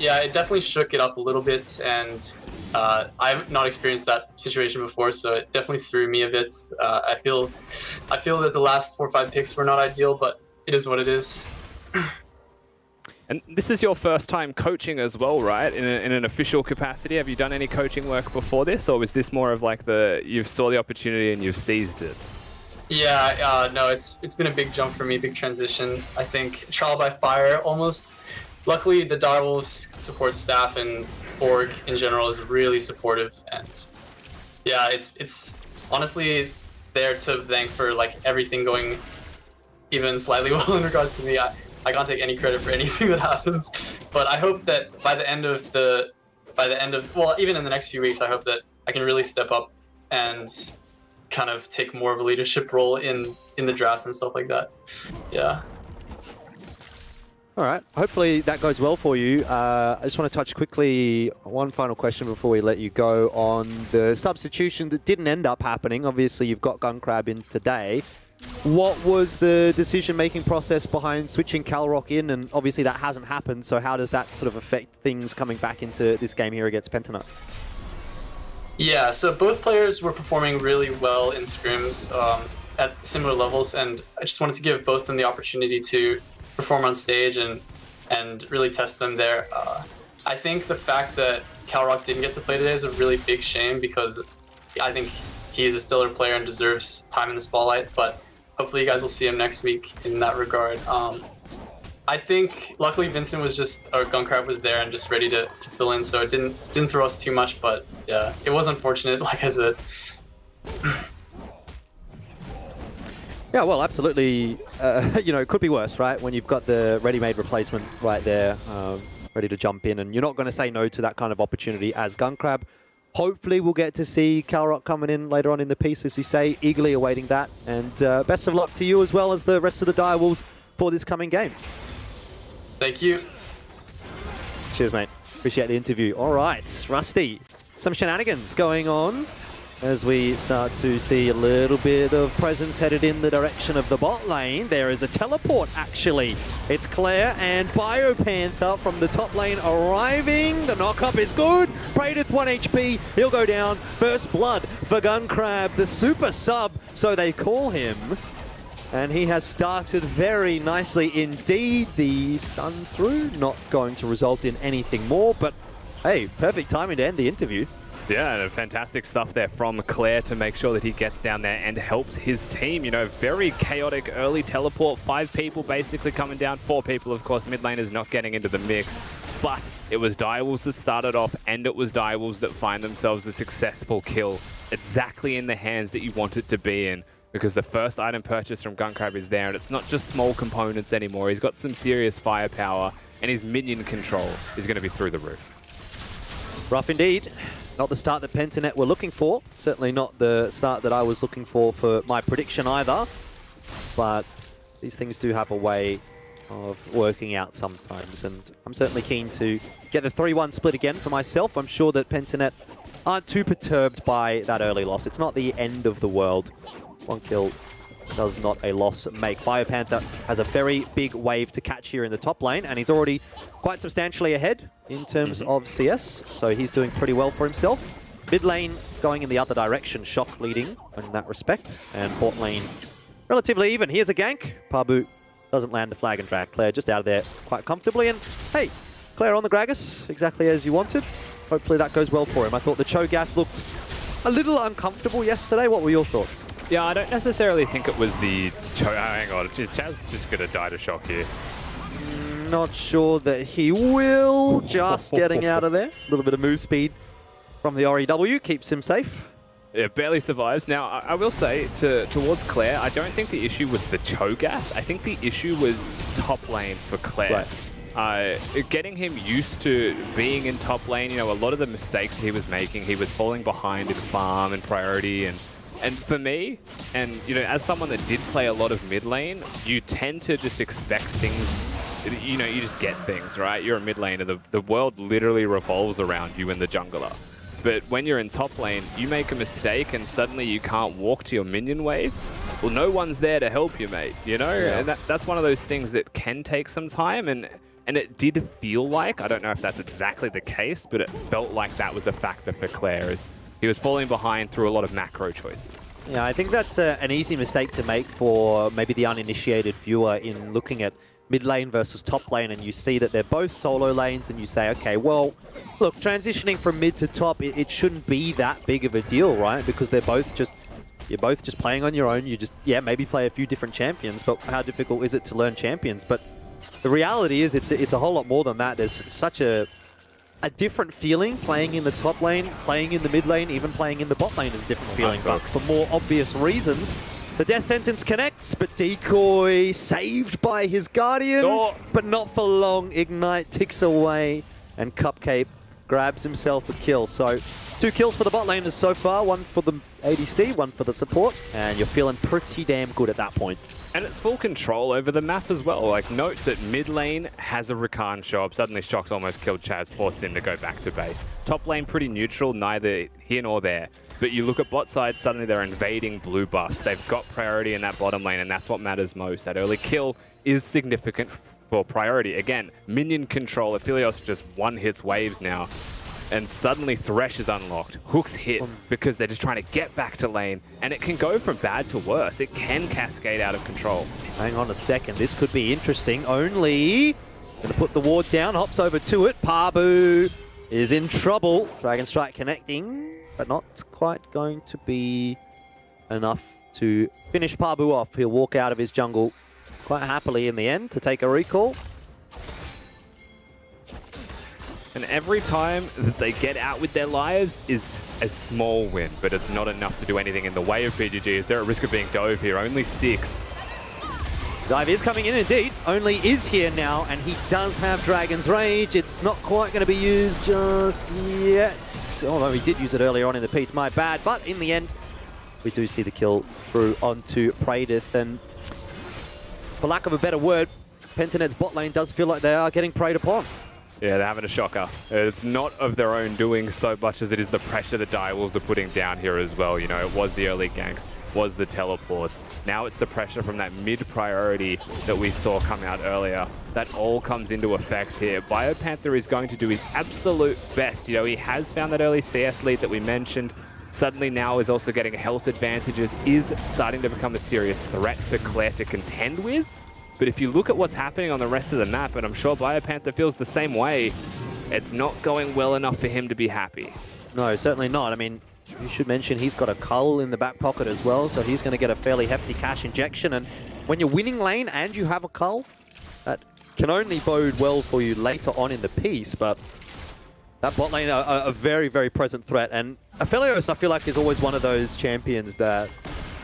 yeah, it definitely shook it up a little bit, and I've not experienced that situation before, so it definitely threw me a bit. I feel that the last 4 or 5 picks were not ideal, but it is what it is. And this is your first time coaching as well, right? In an official capacity. Have you done any coaching work before this, or was this more of like you saw the opportunity and you've seized it? Yeah, no, it's been a big jump for me, big transition. I think trial by fire almost. luckily the Direwolves support staff and org in general is really supportive, and yeah, it's honestly there to thank for like everything going even slightly well in regards to me. I can't take any credit for anything that happens, but I hope that by the end of well, even in the next few weeks, I hope that I can really step up and kind of take more of a leadership role in the drafts and stuff like that. Yeah. All right. Hopefully that goes well for you. I just want to touch quickly one final question before we let you go on the substitution that didn't end up happening. Obviously, you've got Gunkrab in today. What was the decision-making process behind switching Calrock in? And obviously that hasn't happened, so how does that sort of affect things coming back into this game here against Pentanut? Yeah, so both players were performing really well in scrims at similar levels, and I just wanted to give both of them the opportunity to perform on stage and really test them there. I think the fact that Calrock didn't get to play today is a really big shame, because I think he's a stellar player and deserves time in the spotlight, but hopefully you guys will see him next week in that regard. I think luckily Vincent was Gunkrab was there and just ready to fill in, so it didn't throw us too much, but yeah, it was unfortunate, like I said. Yeah, well, absolutely. You know, it could be worse, right? When you've got the ready-made replacement right there, ready to jump in, and you're not going to say no to that kind of opportunity as Gunkrab. Hopefully we'll get to see Calrock coming in later on in the piece, as you say, eagerly awaiting that. And best of luck to you as well as the rest of the Direwolves for this coming game. Thank you. Cheers, mate. Appreciate the interview. All right, Rusty, some shenanigans going on as we start to see a little bit of presence headed in the direction of the bot lane. There is a teleport, actually. It's Claire and Biopanther from the top lane arriving. The knock-up is good. Praedith 1 HP. He'll go down. First blood for Gunkrab, the super sub, so they call him. And he has started very nicely indeed. The stun through, not going to result in anything more, but hey, perfect timing to end the interview. Yeah, fantastic stuff there from Claire to make sure that he gets down there and helps his team. You know, very chaotic early teleport. 5 people basically coming down. 4 people, of course. Mid laners not getting into the mix. But it was Direwolves that started off, and it was Direwolves that find themselves a successful kill. Exactly in the hands that you want it to be in, because the first item purchase from Gunkrab is there, and it's not just small components anymore. He's got some serious firepower, and his minion control is going to be through the roof. Rough indeed. Not the start that Pentanet were looking for. Certainly not the start that I was looking for my prediction either. But these things do have a way of working out sometimes. And I'm certainly keen to get the 3-1 split again for myself. I'm sure that Pentanet aren't too perturbed by that early loss. It's not the end of the world. 1 kill does not a loss make. Biopanther has a very big wave to catch here in the top lane, and he's already quite substantially ahead in terms of CS, so he's doing pretty well for himself. Mid lane going in the other direction, Shock leading in that respect, and bot lane relatively even. Here's a gank. Pabu doesn't land the flag and drag. Claire just out of there quite comfortably, and hey, Claire on the Gragas, exactly as you wanted. Hopefully that goes well for him. I thought the Cho'Gath looked a little uncomfortable yesterday. What were your thoughts? Yeah, I don't necessarily think it was the... hang on, is Chaz just going to die to Shock here? Not sure that he will. Just getting out of there. A little bit of move speed from the REW keeps him safe. Yeah, barely survives. Now, I will say, towards Claire, I don't think the issue was the Cho'Gath. I think the issue was top lane for Claire. Right. Getting him used to being in top lane, you know, a lot of the mistakes he was making, he was falling behind in farm and priority, and for me, and you know, as someone that did play a lot of mid lane, you tend to just expect things, you know, you just get things, right? You're a mid laner, the world literally revolves around you and the jungler. But when you're in top lane, you make a mistake and suddenly you can't walk to your minion wave. Well, no one's there to help you, mate, you know? Yeah. And that's one of those things that can take some time, and it did feel like, I don't know if that's exactly the case, but it felt like that was a factor for Claire, as he was falling behind through a lot of macro choices. Yeah, I think that's an easy mistake to make for maybe the uninitiated viewer in looking at mid lane versus top lane, and you see that they're both solo lanes, and you say, okay, well, look, transitioning from mid to top, it shouldn't be that big of a deal, right? Because you're both just playing on your own. You just, yeah, maybe play a few different champions, but how difficult is it to learn champions? But the reality is it's a whole lot more than that. There's such a different feeling playing in the top lane, playing in the mid lane, even playing in the bot lane is a different feeling. But for more obvious reasons, the death sentence connects, but Decoy saved by his Guardian, but not for long. Ignite ticks away, and Cupcake grabs himself a kill. So 2 kills for the bot laners so far, 1 for the ADC, 1 for the support, and you're feeling pretty damn good at that point. And it's full control over the map as well. Like, note that mid lane has a Rakan show up. Suddenly Shock's almost killed Chaz, forced him to go back to base. Top lane pretty neutral, neither here nor there. But you look at bot side, suddenly they're invading blue buffs. They've got priority in that bottom lane, and that's what matters most. That early kill is significant for priority. Again, minion control. Aphelios just one-hits waves now. And suddenly Thresh is unlocked. Hooks hit because they're just trying to get back to lane. And it can go from bad to worse. It can cascade out of control. Hang on a second. This could be interesting. Only going to put the ward down. Hops over to it. Pabu is in trouble. Dragon Strike connecting, but not quite going to be enough to finish Pabu off. He'll walk out of his jungle quite happily in the end to take a recall. And every time that they get out with their lives is a small win, but it's not enough to do anything in the way of PGG. Is there a risk of being dove here? Only 6. Dive is coming in indeed. Only is here now, and he does have Dragon's Rage. It's not quite going to be used just yet. Although he did use it earlier on in the piece, my bad. But in the end, we do see the kill through onto Praedith. And for lack of a better word, Pentanet's bot lane does feel like they are getting preyed upon. Yeah, they're having a shocker. It's not of their own doing so much as it is the pressure the Direwolves are putting down here as well. You know, it was the early ganks, was the teleports. Now it's the pressure from that mid-priority that we saw come out earlier. That all comes into effect here. Biopanther is going to do his absolute best. You know, he has found that early CS lead that we mentioned. Suddenly now is also getting health advantages, is starting to become a serious threat for Claire to contend with. But if you look at what's happening on the rest of the map, and I'm sure Biopanther feels the same way, it's not going well enough for him to be happy. No, certainly not. I mean, you should mention he's got a cull in the back pocket as well, so he's going to get a fairly hefty cash injection. And when you're winning lane and you have a cull, that can only bode well for you later on in the piece. But that bot lane, a very, very present threat. And Aphelios, I feel like, is always one of those champions that,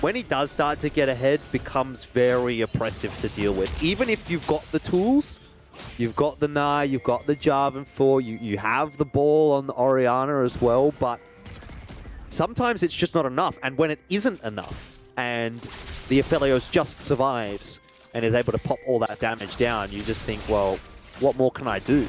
when he does start to get ahead, becomes very oppressive to deal with. Even if you've got the tools, you've got the Nai, you've got the Jarvan 4, you have the ball on the Orianna as well, but sometimes it's just not enough. And when it isn't enough, and the Aphelios just survives and is able to pop all that damage down, you just think, well, what more can I do?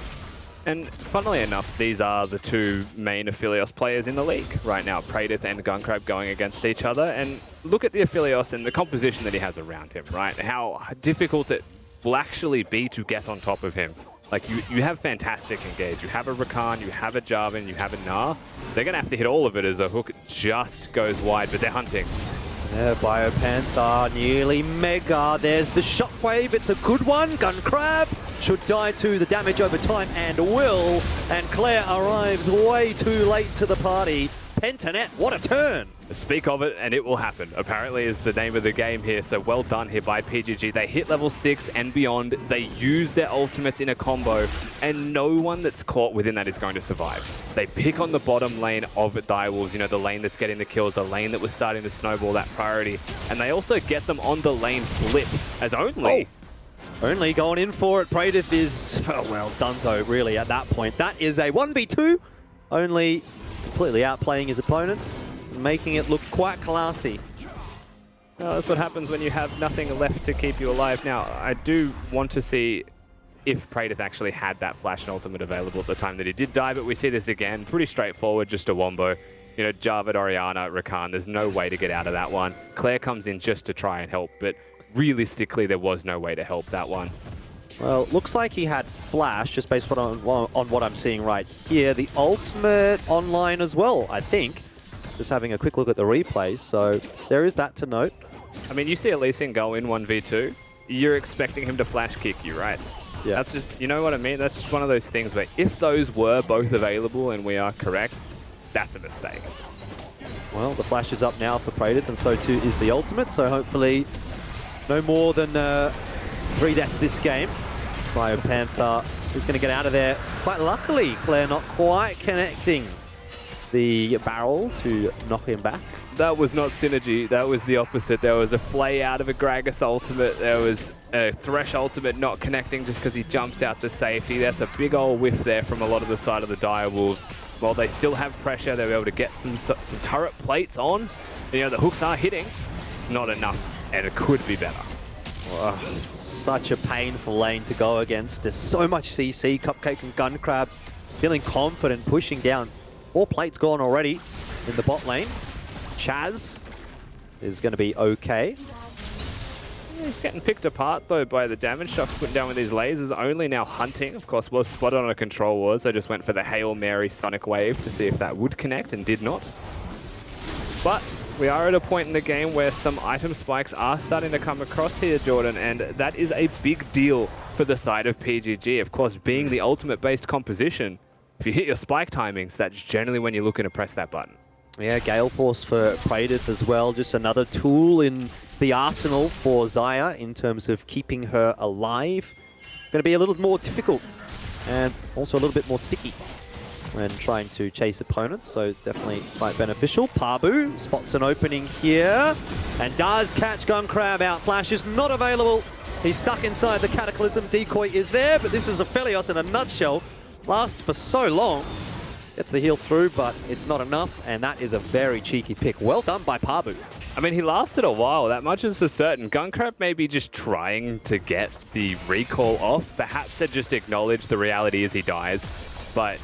And funnily enough, these are the 2 main Aphelios players in the league right now, Praedith and Gunkrab going against each other. And look at the Aphelios and the composition that he has around him, right? How difficult it will actually be to get on top of him. Like, you have fantastic engage. You have a Rakan, you have a Jarvan, you have a Gnar. They're going to have to hit all of it as a hook just goes wide, but they're hunting. Yeah, Biopanther nearly mega. There's the shockwave. It's a good one. Gunkrab should die to the damage over time, and will. And Claire arrives way too late to the party. Pentanet, what a turn! Speak of it, and it will happen, apparently is the name of the game here. So well done here by PGG. They hit level 6 and beyond. They use their ultimates in a combo, and no one that's caught within that is going to survive. They pick on the bottom lane of Direwolves, you know, the lane that's getting the kills, the lane that was starting to snowball that priority. And they also get them on the lane flip, as only... Only going in for it. Praedith is, well, donezo really at that point. That is a 1v2. Only completely outplaying his opponents, making it look quite classy. Well, that's what happens when you have nothing left to keep you alive. Now, I do want to see if Praedith actually had that flash and ultimate available at the time that he did die, but we see this again. Pretty straightforward, just a wombo. You know, Jarvan, Orianna, Rakan, there's no way to get out of that one. Claire comes in just to try and help, but realistically, there was no way to help that one. Well, looks like he had flash, just based on what I'm seeing right here. The ultimate online as well, I think. Just having a quick look at the replays, so there is that to note. I mean, you see Lee Sin go in 1v2, you're expecting him to flash kick you, right? Yeah. That's just, you know what I mean? That's just one of those things where if those were both available and we are correct, that's a mistake. Well, the flash is up now for Praedith, and so too is the ultimate, so hopefully no more than 3 deaths this game. Biopanther is going to get out of there. Quite luckily, Claire not quite connecting the barrel to knock him back. That was not synergy. That was the opposite. There was a flay out of a Gragas ultimate. There was a Thresh ultimate not connecting just because he jumps out to safety. That's a big old whiff there from a lot of the side of the Direwolves. While they still have pressure, they'll be able to get some turret plates on. You know, the hooks are hitting. It's not enough, and it could be better. Oh, such a painful lane to go against. There's so much CC. Cupcake and Gunkrab feeling confident, pushing down. 4 plates gone already in the bot lane. Chaz is going to be okay. He's getting picked apart, though, by the damage shots put down with these lasers. Only now hunting. Of course, was spotted on a control ward, so just went for the Hail Mary Sonic Wave to see if that would connect, and did not. But we are at a point in the game where some item spikes are starting to come across here, Jordan, and that is a big deal for the side of PGG. Of course, being the ultimate-based composition, if you hit your spike timings, that's generally when you're looking to press that button. Yeah, Gale Force for Praedith as well. Just another tool in the arsenal for Xayah in terms of keeping her alive. Going to be a little more difficult and also a little bit more sticky when trying to chase opponents, so definitely quite beneficial. Pabu spots an opening here and does catch Gunkrab out. Flash is not available. He's stuck inside the Cataclysm. Decoy is there, but this is a Aphelios in a nutshell. Lasts for so long. Gets the heal through, but it's not enough, and that is a very cheeky pick. Well done by Pabu. I mean, he lasted a while, that much is for certain. Gunkrab may be just trying to get the recall off. Perhaps had just acknowledged the reality is he dies, but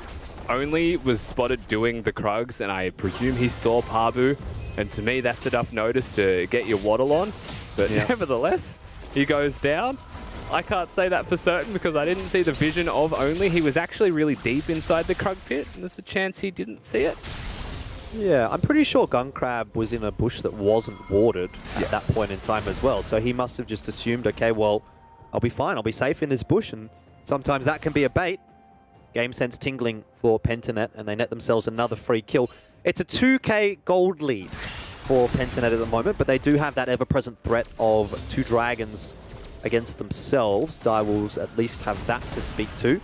only was spotted doing the Krugs, and I presume he saw Pabu, and to me that's enough notice to get your waddle on. But nevertheless, he goes down. I can't say that for certain because I didn't see the vision of Only. He was actually really deep inside the Krug pit, and there's a chance he didn't see it. Yeah, I'm pretty sure Gunkrab was in a bush that wasn't warded at that point in time as well. So he must have just assumed, okay, well, I'll be fine. I'll be safe in this bush, and sometimes that can be a bait. Game sense tingling for Pentanet, and they net themselves another free kill. It's a 2k gold lead for Pentanet at the moment, but they do have that ever-present threat of 2 dragons against themselves. Direwolves at least have that to speak to.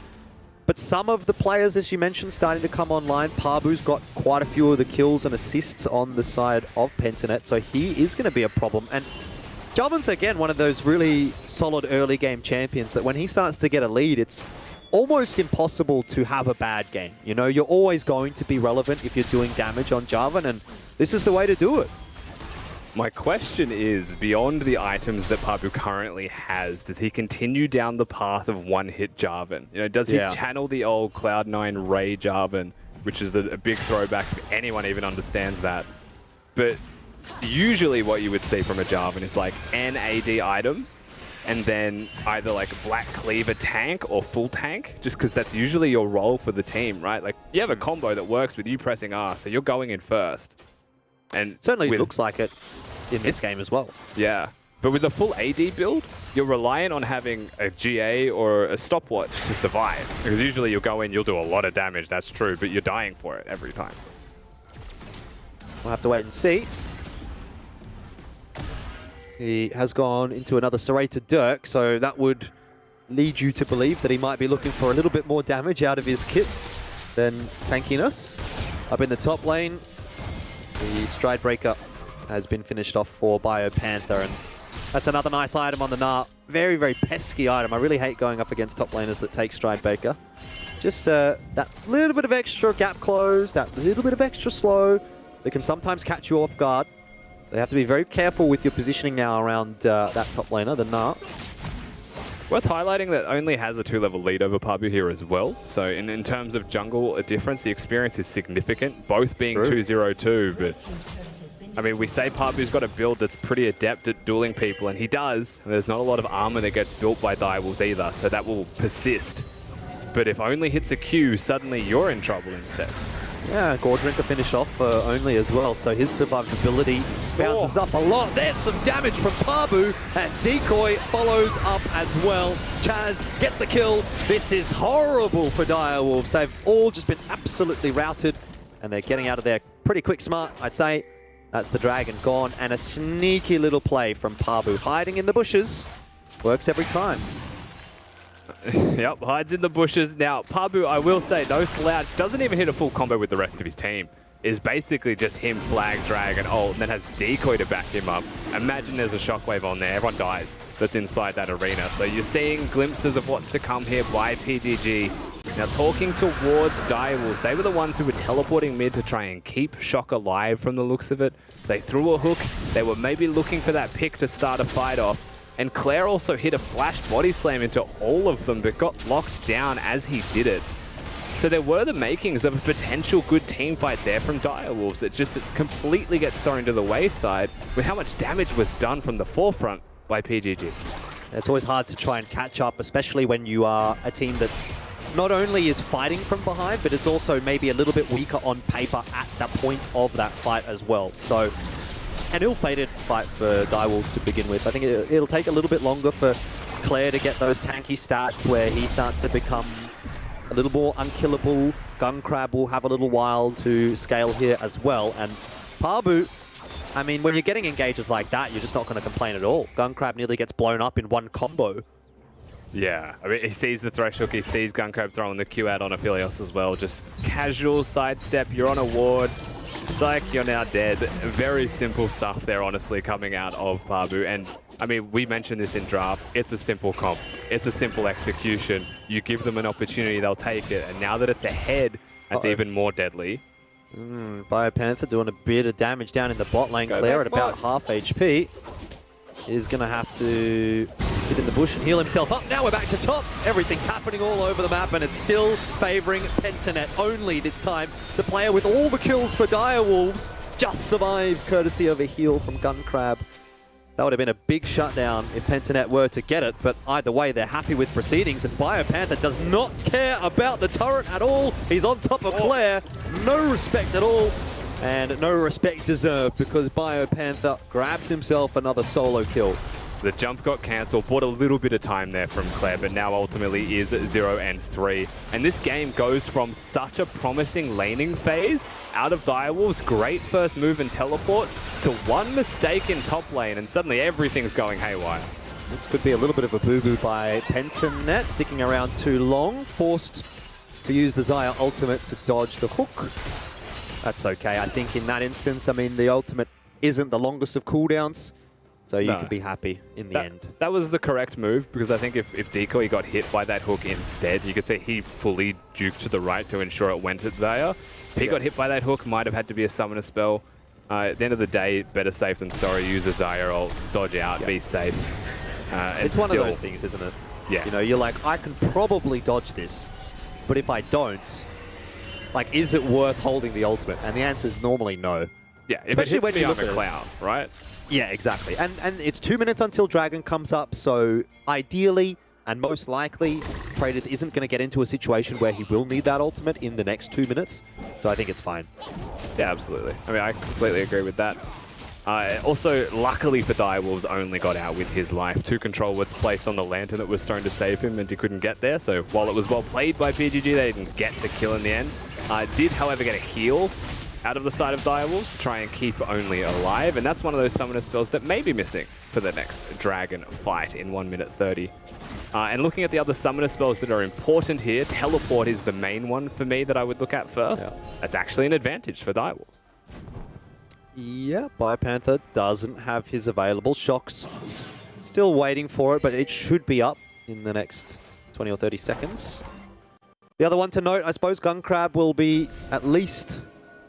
But some of the players, as you mentioned, starting to come online. Pabu's got quite a few of the kills and assists on the side of Pentanet, so he is going to be a problem. And Jarvan's, again, one of those really solid early game champions that when he starts to get a lead, it's almost impossible to have a bad game. You know, you're always going to be relevant if you're doing damage on Jarvan, and this is the way to do it. My question is, beyond the items that Pabu currently has, does he continue down the path of one-hit Jarvan? You know, does he channel the old Cloud9 Ray Jarvan, which is a big throwback if anyone even understands that? But usually what you would see from a Jarvan is like an AD item, and then either like Black Cleaver tank or full tank, just because that's usually your role for the team, right? Like, you have a combo that works with you pressing R, so you're going in first. And certainly looks like it in this game as well. Yeah, but with the full AD build, you're reliant on having a GA or a stopwatch to survive. Because usually you'll go in, you'll do a lot of damage, that's true, but you're dying for it every time. We'll have to wait and see. He has gone into another serrated Dirk, so that would lead you to believe that he might be looking for a little bit more damage out of his kit than tankiness. Up in the top lane, the Stride Breaker has been finished off for Biopanther, and that's another nice item on the Gnar. Very, very pesky item. I really hate going up against top laners that take Stride Breaker. Just that little bit of extra gap close, that little bit of extra slow that can sometimes catch you off guard. They have to be very careful with your positioning now around that top laner, the Gnar. Worth highlighting that Only has a 2-level lead over Pabu here as well. So in terms of jungle difference, the experience is significant, both being 2-0-2. But I mean, we say Pabu's got a build that's pretty adept at dueling people, and he does. And there's not a lot of armor that gets built by Direwolves either, so that will persist. But if Only hits a Q, suddenly you're in trouble instead. Yeah, Gordrinker finished off Only as well, so his survivability bounces up a lot. There's some damage from Pabu, and Decoy follows up as well. Chaz gets the kill. This is horrible for Direwolves. They've all just been absolutely routed, and they're getting out of there pretty quick smart, I'd say. That's the dragon gone, and a sneaky little play from Pabu. Hiding in the bushes. Works every time. Yep, hides in the bushes. Now, Pabu, I will say, no slouch, doesn't even hit a full combo with the rest of his team. Is basically just him flag, drag, and ult, and then has decoy to back him up. Imagine there's a shockwave on there. Everyone dies that's inside that arena. So you're seeing glimpses of what's to come here by PGG. Now, talking towards Direwolves, they were the ones who were teleporting mid to try and keep Shock alive from the looks of it. They threw a hook. They were maybe looking for that pick to start a fight off. And Claire also hit a flash body slam into all of them, but got locked down as he did it. So there were the makings of a potential good team fight there from Direwolves. It just completely gets thrown to the wayside with how much damage was done from the forefront by PGG. It's always hard to try and catch up, especially when you are a team that not only is fighting from behind, but it's also maybe a little bit weaker on paper at that point of that fight as well. So an ill-fated fight for Direwolves to begin with. I think it'll take a little bit longer for Claire to get those tanky stats where he starts to become a little more unkillable. Gunkrab will have a little while to scale here as well. And Pabu, I mean, when you're getting engages like that, you're just not going to complain at all. Gunkrab nearly gets blown up in one combo. Yeah, I mean, he sees the thresh hook, he sees Gunkrab throwing the Q out on Aphelios as well. Just casual sidestep, you're on a ward. Psych, you're now dead. Very simple stuff there, honestly, coming out of Pabu. And I mean, we mentioned this in draft. It's a simple comp. It's a simple execution. You give them an opportunity, they'll take it. And now that it's ahead, that's even more deadly. Biopanther doing a bit of damage down in the bot lane. Claire at about half HP is going to have to sit in the bush and heal himself up. Now we're back to top. Everything's happening all over the map, and it's still favoring Pentanet. Only this time, the player with all the kills for Direwolves just survives courtesy of a heal from Gunkrab. That would have been a big shutdown if Pentanet were to get it, but either way, they're happy with proceedings, and Biopanther does not care about the turret at all. He's on top of Claire. No respect at all. And no respect deserved, because Biopanther grabs himself another solo kill. The jump got cancelled, bought a little bit of time there from Claire, but now ultimately is 0 and 3. And this game goes from such a promising laning phase out of Direwolves, great first move and teleport, to one mistake in top lane, and suddenly everything's going haywire. This could be a little bit of a boo-boo by Pentanet, sticking around too long, forced to use the Xayah ultimate to dodge the hook. That's okay. I think in that instance, I mean, the ultimate isn't the longest of cooldowns, so you could be happy in the end. That was the correct move, because I think if Decoy got hit by that hook instead, you could say he fully juked to the right to ensure it went at Xayah. If he got hit by that hook, might have had to be a summoner spell. At the end of the day, better safe than sorry. Use a Xayah ult, dodge out, be safe. It's one of those things, isn't it? Yeah. You know, you're like, I can probably dodge this, but if I don't, like, is it worth holding the ultimate? And the answer is normally no. Yeah, if it hits me, I'm a clown, right? Yeah, exactly. And it's 2 minutes until Dragon comes up, so ideally and most likely, Praetor isn't going to get into a situation where he will need that ultimate in the next 2 minutes, so I think it's fine. Yeah, absolutely. I mean, I completely agree with that. Also, luckily for Direwolves, only got out with his life. 2 control words placed on the lantern that was thrown to save him, and he couldn't get there. So while it was well played by PGG, they didn't get the kill in the end. Did, however, get a heal out of the side of Direwolves to try and keep only alive, and that's one of those summoner spells that may be missing for the next Dragon fight in 1 minute 30. And looking at the other summoner spells that are important here, Teleport is the main one for me that I would look at first. Yeah. That's actually an advantage for Direwolves. Yeah, Biopanther doesn't have his available. Shock's still waiting for it, but it should be up in the next 20 or 30 seconds. The other one to note, I suppose Gunkrab will be at least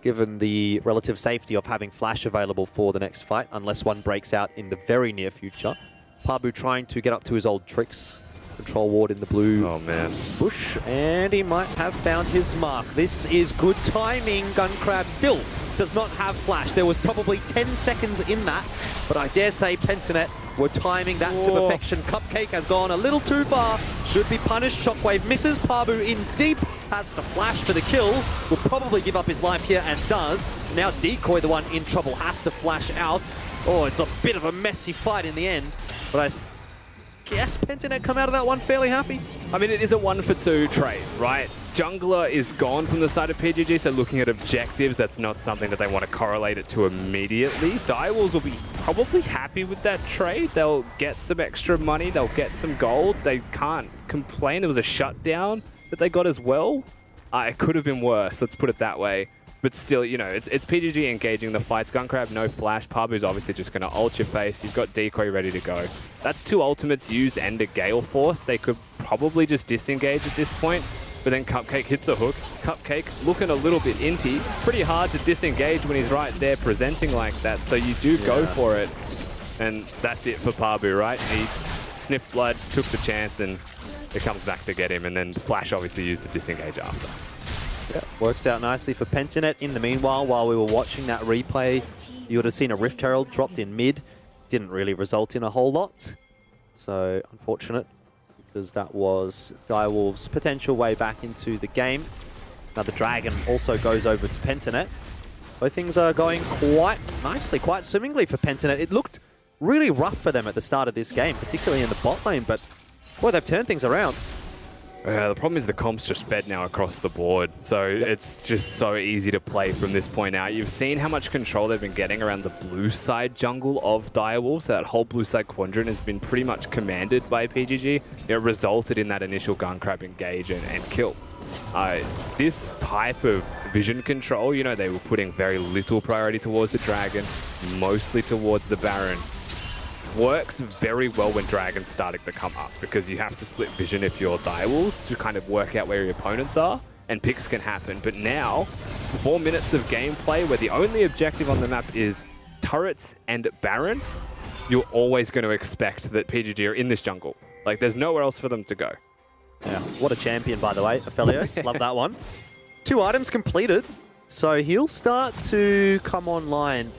given the relative safety of having Flash available for the next fight, unless one breaks out in the very near future. Pabu trying to get up to his old tricks. Control ward in the blue bush, and he might have found his mark. This is good timing. Gunkrab still does not have Flash. There was probably 10 seconds in that, but I dare say Pentanet were timing that to perfection. Cupcake has gone a little too far. Should be punished. Shockwave misses. Pabu in deep. Has to flash for the kill. Will probably give up his life here, and does. Now Decoy, the one in trouble, has to flash out. Oh, it's a bit of a messy fight in the end, but guess Pentanet come out of that one fairly happy. I mean, it is a 1-for-2 trade, right? Jungler is gone from the side of PGG, so looking at objectives, that's not something that they want to correlate it to immediately. Direwolves will be probably happy with that trade. They'll get some extra money, they'll get some gold. They can't complain. There was a shutdown that they got as well. It could have been worse, let's put it that way. But still, you know, it's PGG engaging the fights. Gunkrab, no flash. Pabu's obviously just going to ult your face. You've got Decoy ready to go. That's 2 ultimates used and a Gale Force. They could probably just disengage at this point. But then Cupcake hits a hook. Cupcake looking a little bit inty. Pretty hard to disengage when he's right there presenting like that. So you do go for it. And that's it for Pabu, right? He sniffed blood, took the chance, and it comes back to get him. And then the flash obviously used to disengage after. Yeah, works out nicely for Pentanet. In the meanwhile, while we were watching that replay, you would have seen a Rift Herald dropped in mid. Didn't really result in a whole lot. So, unfortunate, because that was Direwolves' potential way back into the game. Now the Dragon also goes over to Pentanet. So things are going quite nicely, quite swimmingly for Pentanet. It looked really rough for them at the start of this game, particularly in the bot lane, but boy, they've turned things around. The problem is the comp's just fed now across the board, so it's just so easy to play from this point out. You've seen how much control they've been getting around the blue side jungle of Direwolves. That whole blue side quadrant has been pretty much commanded by PGG. It resulted in that initial Gunkrab engage and kill. This type of vision control, you know, they were putting very little priority towards the Dragon, mostly towards the Baron. Works very well when Dragon's starting to come up, because you have to split vision if you're Direwolves to kind of work out where your opponents are, and picks can happen. But now, 4 minutes of gameplay where the only objective on the map is turrets and Baron, you're always going to expect that PGG are in this jungle. Like, there's nowhere else for them to go. Yeah, what a champion, by the way, Aphelios. Love that one. 2 items completed, so he'll start to come online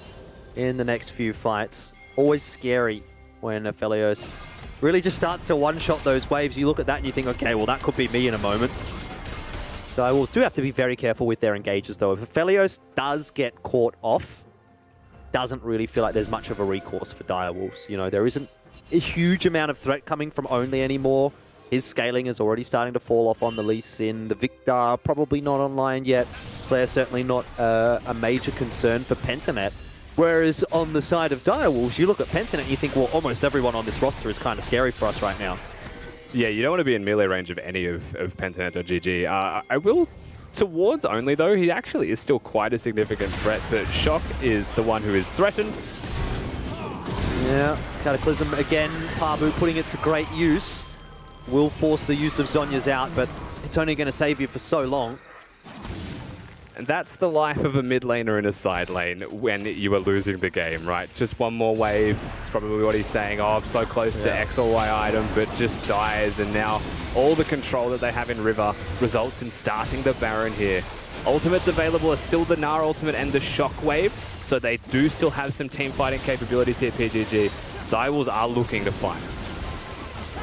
in the next few fights. Always scary when Aphelios really just starts to one-shot those waves. You look at that and you think, okay, well, that could be me in a moment. Direwolves do have to be very careful with their engages, though. If Aphelios does get caught off, doesn't really feel like there's much of a recourse for Direwolves. You know, there isn't a huge amount of threat coming from Only anymore. His scaling is already starting to fall off on the Lee Sin. The Victor probably not online yet. Claire's certainly not a major concern for Pentanet. Whereas on the side of Direwolves, you look at Pentanet and you think, well, almost everyone on this roster is kind of scary for us right now. Yeah, you don't want to be in melee range of any of Pentanet or GG. I will, towards Only though, he actually is still quite a significant threat, but Shock is the one who is threatened. Yeah, Cataclysm again, Pabu putting it to great use. Will force the use of Zhonya's out, but it's only going to save you for so long. And that's the life of a mid laner in a side lane when you are losing the game, right? Just one more wave. It's probably what he's saying. Oh, I'm so close to X or Y item, but just dies. And now all the control that they have in River results in starting the Baron here. Ultimates available are still the Gnar ultimate and the Shockwave, so they do still have some team fighting capabilities here, PGG. Direwolves are looking to fight.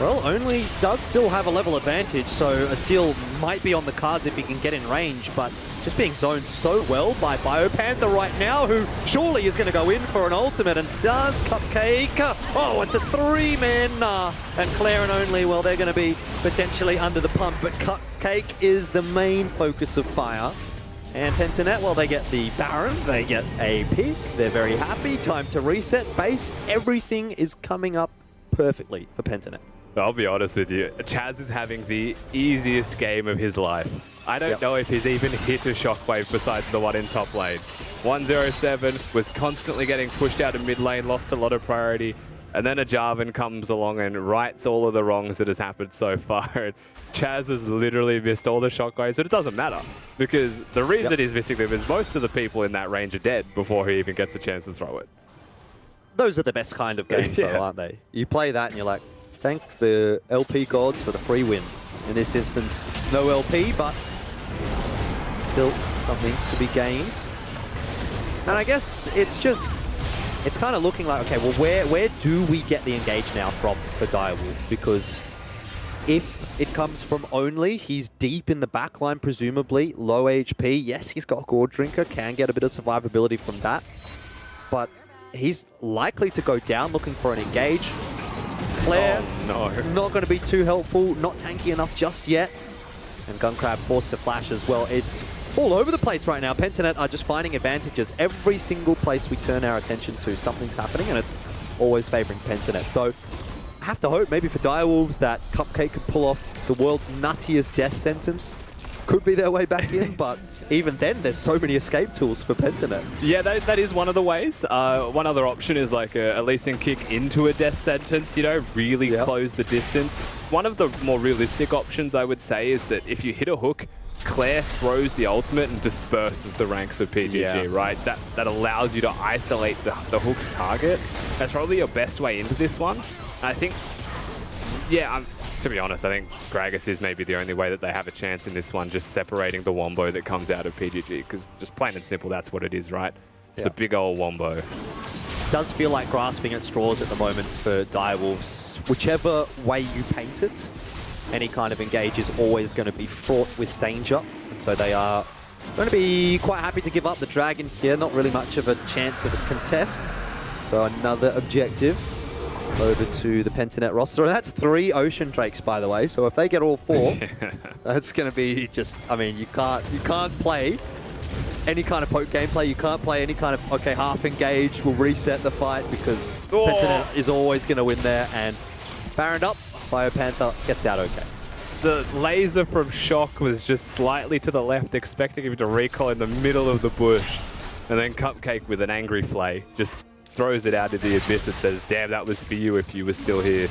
Well, Only does still have a level advantage, so a steal might be on the cards if he can get in range, but just being zoned so well by Biopanther right now, who surely is going to go in for an ultimate, and does Cupcake. Oh, it's a 3-man. And Claire and Only, well, they're going to be potentially under the pump, but Cupcake is the main focus of fire. And Pentanet, well, they get the Baron, they get a pick, they're very happy, time to reset base, everything is coming up perfectly for Pentanet. I'll be honest with you, Chaz is having the easiest game of his life. I don't know if he's even hit a Shockwave besides the one in top lane. 107 was constantly getting pushed out of mid lane, lost a lot of priority, and then a Jarvan comes along and rights all of the wrongs that has happened so far. Chaz has literally missed all the Shockwaves, and it doesn't matter, because the reason he's missing them is most of the people in that range are dead before he even gets a chance to throw it. Those are the best kind of games, though, aren't they? You play that and you're like, thank the LP gods for the free win. In this instance, no LP, but still something to be gained. And I guess it's kind of looking like, okay, well, where do we get the engage now from for Direwolves? Because if it comes from Only, he's deep in the backline, presumably, low HP. Yes, he's got Gourd Drinker, can get a bit of survivability from that. But he's likely to go down looking for an engage. Claire, Oh, no. not going to be too helpful, not tanky enough just yet. And Gunkrab forced to flash as well. It's all over the place right now. Pentanet are just finding advantages. Every single place we turn our attention to, something's happening, and it's always favoring Pentanet. So I have to hope maybe for Direwolves that Cupcake could pull off the world's nuttiest death sentence. Could be their way back in, but even then, there's so many escape tools for Pentanet. Yeah, that is one of the ways. One other option is like a Elysian kick into a death sentence, you know, really close the distance. One of the more realistic options, I would say, is that if you hit a hook, Claire throws the ultimate and disperses the ranks of PGG, right? That allows you to isolate the hooked target. That's probably your best way into this one. I think, to be honest, I think Gragas is maybe the only way that they have a chance in this one, just separating the wombo that comes out of PGG, because just plain and simple, that's what it is, right? It's a big old wombo. Does feel like grasping at straws at the moment for Direwolves. Whichever way you paint it, any kind of engage is always going to be fraught with danger, and so they are going to be quite happy to give up the dragon here. Not really much of a chance of a contest. So another objective over to the Pentanet roster. That's 3 Ocean Drakes, by the way. So if they get all 4, that's going to be just, I mean, you can't play any kind of poke gameplay. You can't play any kind of, okay, half engage, we'll reset the fight, because Pentanet is always going to win there. And Baroned up, BioPanther gets out okay. The laser from Shock was just slightly to the left, expecting him to recoil in the middle of the bush. And then Cupcake with an angry flay just throws it out into the abyss and says, damn, that was for you if you were still here.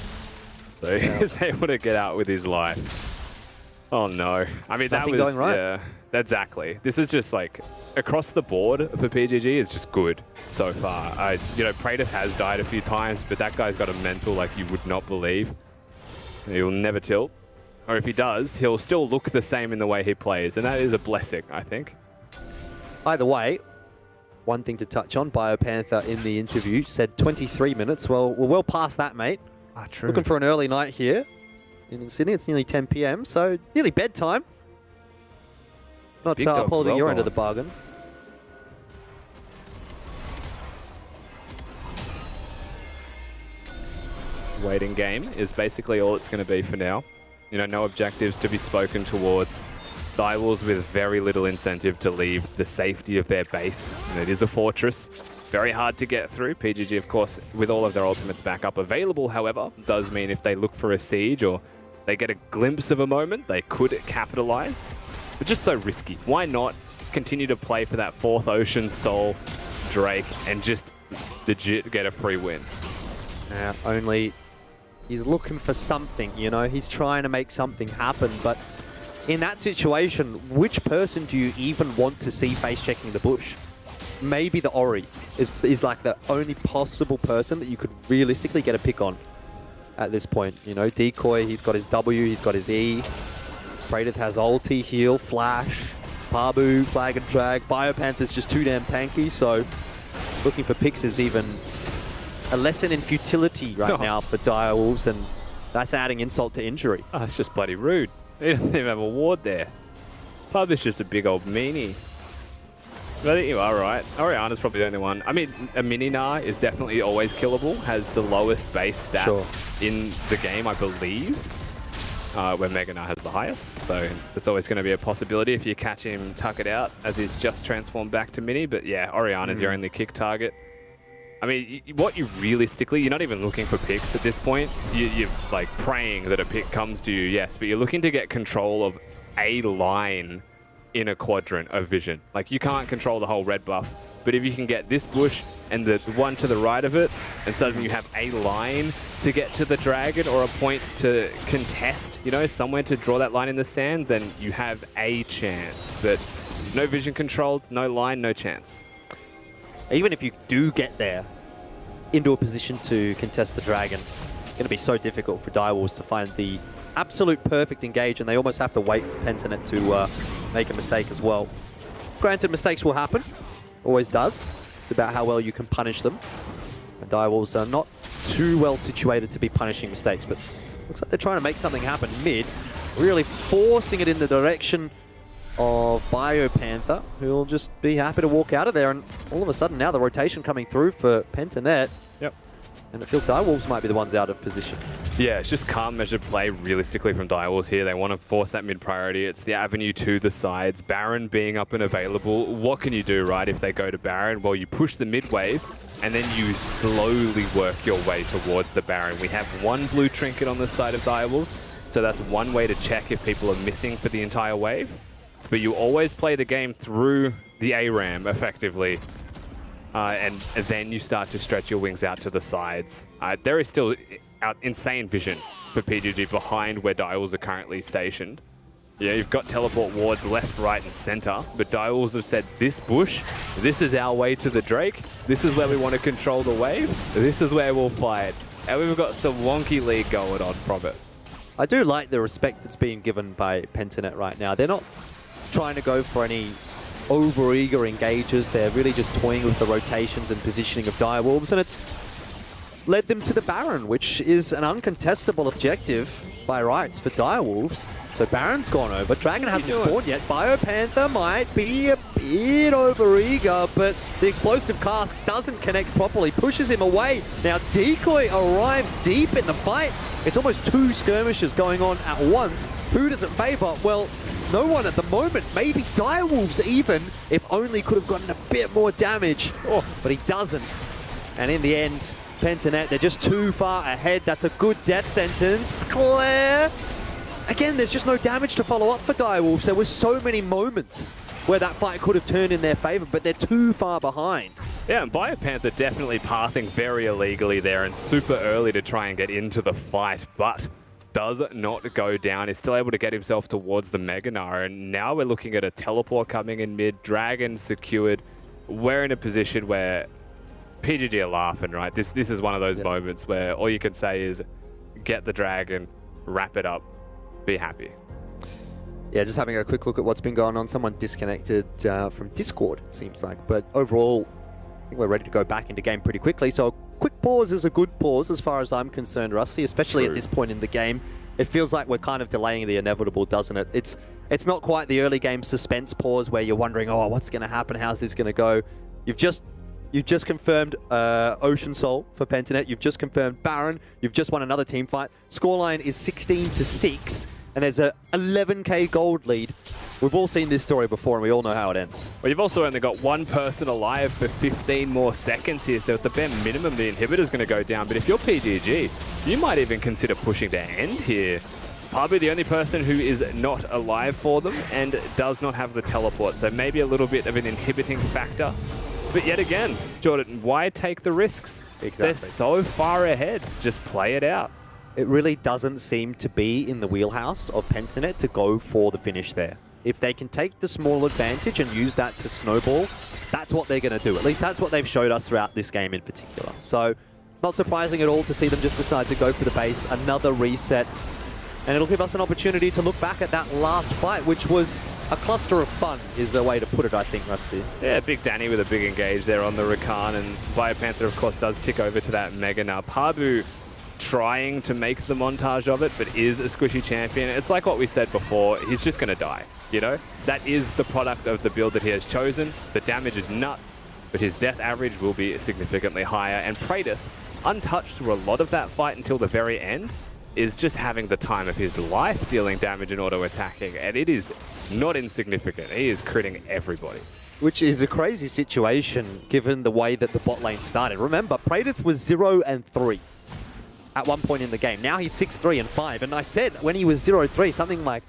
So he's able to get out with his life. Oh no. I mean, Nothing that was, going right. yeah, exactly. This is just like, across the board for PGG is just good so far. You know, Praetor has died a few times, but that guy's got a mental like you would not believe. He'll never tilt. Or if he does, he'll still look the same in the way he plays, and that is a blessing, I think. Either way, one thing to touch on, BioPanther in the interview said 23 minutes. Well, we're well past that, mate. True. Looking for an early night here in Sydney. It's nearly 10 p.m, so nearly bedtime. Not Big dog's upholding well your end of gone. the bargain. Waiting game is basically all it's going to be for now. You know, no objectives to be spoken towards. Direwolves with very little incentive to leave the safety of their base. And it is a fortress. Very hard to get through. PGG, of course, with all of their ultimates back up available, however, does mean if they look for a siege or they get a glimpse of a moment, they could capitalize. But just so risky. Why not continue to play for that 4th Ocean Soul Drake and just legit get a free win? Only he's looking for something, you know? He's trying to make something happen, but in that situation, which person do you even want to see face-checking the bush? Maybe the Ori is like the only possible person that you could realistically get a pick on at this point. You know, Decoy, he's got his W, he's got his E. Praetor has ulti, heal, flash, Pabu, flag and drag. BioPanther's just too damn tanky, so looking for picks is even a lesson in futility right now for Direwolves, and that's adding insult to injury. Oh, it's just bloody rude. He doesn't even have a ward there. Pub is just a big old meanie. But I think you are right. Oriana's probably the only one. I mean, a Mini-Gnar is definitely always killable, has the lowest base stats in the game, I believe, where Mega-Gnar has the highest. So it's always going to be a possibility if you catch him tuck it out as he's just transformed back to Mini. But yeah, Oriana's your only kick target. I mean, what you realistically, you're not even looking for picks at this point. You're like praying that a pick comes to you, yes, but you're looking to get control of a line in a quadrant of vision. Like, you can't control the whole red buff, but if you can get this bush and the one to the right of it, and suddenly you have a line to get to the dragon or a point to contest, you know, somewhere to draw that line in the sand, then you have a chance. But no vision controlled, no line, no chance. Even if you do get there into a position to contest the dragon, it's going to be so difficult for Direwolves to find the absolute perfect engage, and they almost have to wait for Pentanet to make a mistake as well. Granted, mistakes will happen. Always does. It's about how well you can punish them. And Direwolves are not too well situated to be punishing mistakes, but looks like they're trying to make something happen mid, really forcing it in the direction of BioPanther, who will just be happy to walk out of there. And all of a sudden now the rotation coming through for Pentanet. Yep. And it feels Direwolves might be the ones out of position. Yeah, it's just calm, measured play realistically from Direwolves here. They want to force that mid priority. It's the avenue to the sides. Baron being up and available. What can you do, right, if they go to Baron? Well, you push the mid wave, and then you slowly work your way towards the Baron. We have one blue trinket on the side of Direwolves, so that's one way to check if people are missing for the entire wave. But you always play the game through the ARAM, effectively. And then you start to stretch your wings out to the sides. There is still insane vision for PGG behind where Direwolves are currently stationed. Yeah, you've got teleport wards left, right, and center, but Direwolves have said, this bush, this is our way to the Drake, this is where we want to control the wave, this is where we'll fight. And we've got some wonky league going on from it. I do like the respect that's being given by Pentanet right now. They're not trying to go for any over-eager engages. They're really just toying with the rotations and positioning of Direwolves, and it's led them to the Baron, which is an uncontestable objective by rights for Direwolves. So Baron's gone over. Dragon hasn't spawned yet. Biopanther might be a bit over-eager, but the explosive cast doesn't connect properly, pushes him away. Now Decoy arrives deep in the fight. It's almost two skirmishes going on at once. Who does it favor? Well, no one at the moment. Maybe Direwolves even, if only could have gotten a bit more damage. Oh, but he doesn't. And in the end, Pentanet, they're just too far ahead. That's a good death sentence. Claire! Again, there's just no damage to follow up for Direwolves. There were so many moments where that fight could have turned in their favor, but they're too far behind. Yeah, and Biopanther definitely pathing very illegally there and super early to try and get into the fight, but does not go down. He's still able to get himself towards the Mega Gnar, and now we're looking at a teleport coming in mid, Dragon secured. We're in a position where PGG are laughing, right? This is one of those moments where all you can say is get the Dragon, wrap it up, be happy. Yeah, just having a quick look at what's been going on. Someone disconnected from Discord, it seems like. But overall, I think we're ready to go back into game pretty quickly. So a quick pause is a good pause as far as I'm concerned, Rusty, especially at this point in the game. It feels like we're kind of delaying the inevitable, doesn't it? It's not quite the early game suspense pause where you're wondering, oh, what's going to happen? How's this going to go? You've just confirmed Ocean Soul for Pentanet. You've just confirmed Baron. You've just won another team fight. Scoreline is 16-6, and there's a 11k gold lead. We've all seen this story before, and we all know how it ends. Well, you've also only got one person alive for 15 more seconds here, so at the bare minimum, the inhibitor's going to go down. But if you're PGG, you might even consider pushing to end here. Probably the only person who is not alive for them and does not have the teleport, so maybe a little bit of an inhibiting factor. But yet again, Jordan, why take the risks? Exactly. They're so far ahead. Just play it out. It really doesn't seem to be in the wheelhouse of Pentanet to go for the finish there. If they can take the small advantage and use that to snowball, that's what they're going to do. At least that's what they've showed us throughout this game in particular. So, not surprising at all to see them just decide to go for the base, another reset. And it'll give us an opportunity to look back at that last fight, which was a cluster of fun, is a way to put it, I think, Rusty. Yeah, Big Danny with a big engage there on the Rakan, and Biopanther, of course, does tick over to that Mega Gnar. Pabu trying to make the montage of it, but is a squishy champion. It's like what we said before, he's just going to die, you know? That is the product of the build that he has chosen. The damage is nuts, but his death average will be significantly higher, and Praedyth, untouched through a lot of that fight until the very end, is just having the time of his life dealing damage and auto-attacking, and it is not insignificant. He is critting everybody. Which is a crazy situation given the way that the bot lane started. Remember, Praedyth was 0-3 at one point in the game. Now he's 6-3-5, and I said when he was 0-3 something like,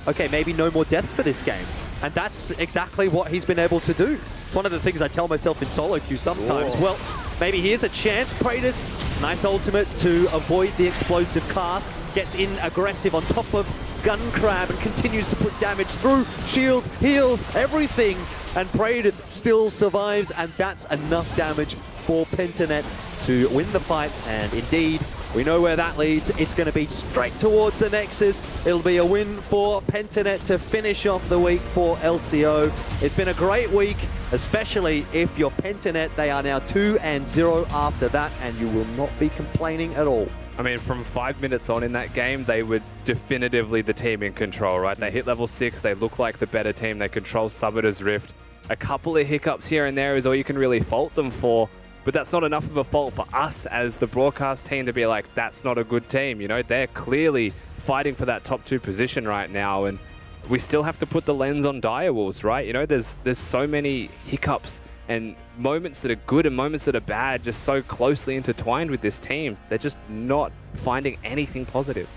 okay, maybe no more deaths for this game. And that's exactly what he's been able to do. It's one of the things I tell myself in solo queue sometimes. Whoa. Well, maybe here's a chance. Praedyth, nice ultimate to avoid the explosive cast. Gets in aggressive on top of Gun Crab and continues to put damage through. Shields, heals, everything. And Praedyth still survives, and that's enough damage for Pentanet to win the fight. And indeed, we know where that leads. It's going to be straight towards the Nexus. It'll be a win for Pentanet to finish off the week for LCO. It's been a great week, especially if you're Pentanet. They are now 2-0 after that, and you will not be complaining at all. I mean, from 5 minutes on in that game, they were definitively the team in control, right? They hit level 6, they look like the better team, they control Summoner's Rift. A couple of hiccups here and there is all you can really fault them for. but that's not enough of a fault for us as the broadcast team to be like, that's not a good team. You know, they're clearly fighting for that top 2 position right now, and we still have to put the lens on Direwolves, right? You know, there's so many hiccups and moments that are good and moments that are bad, just so closely intertwined with this team. They're just not finding anything positive.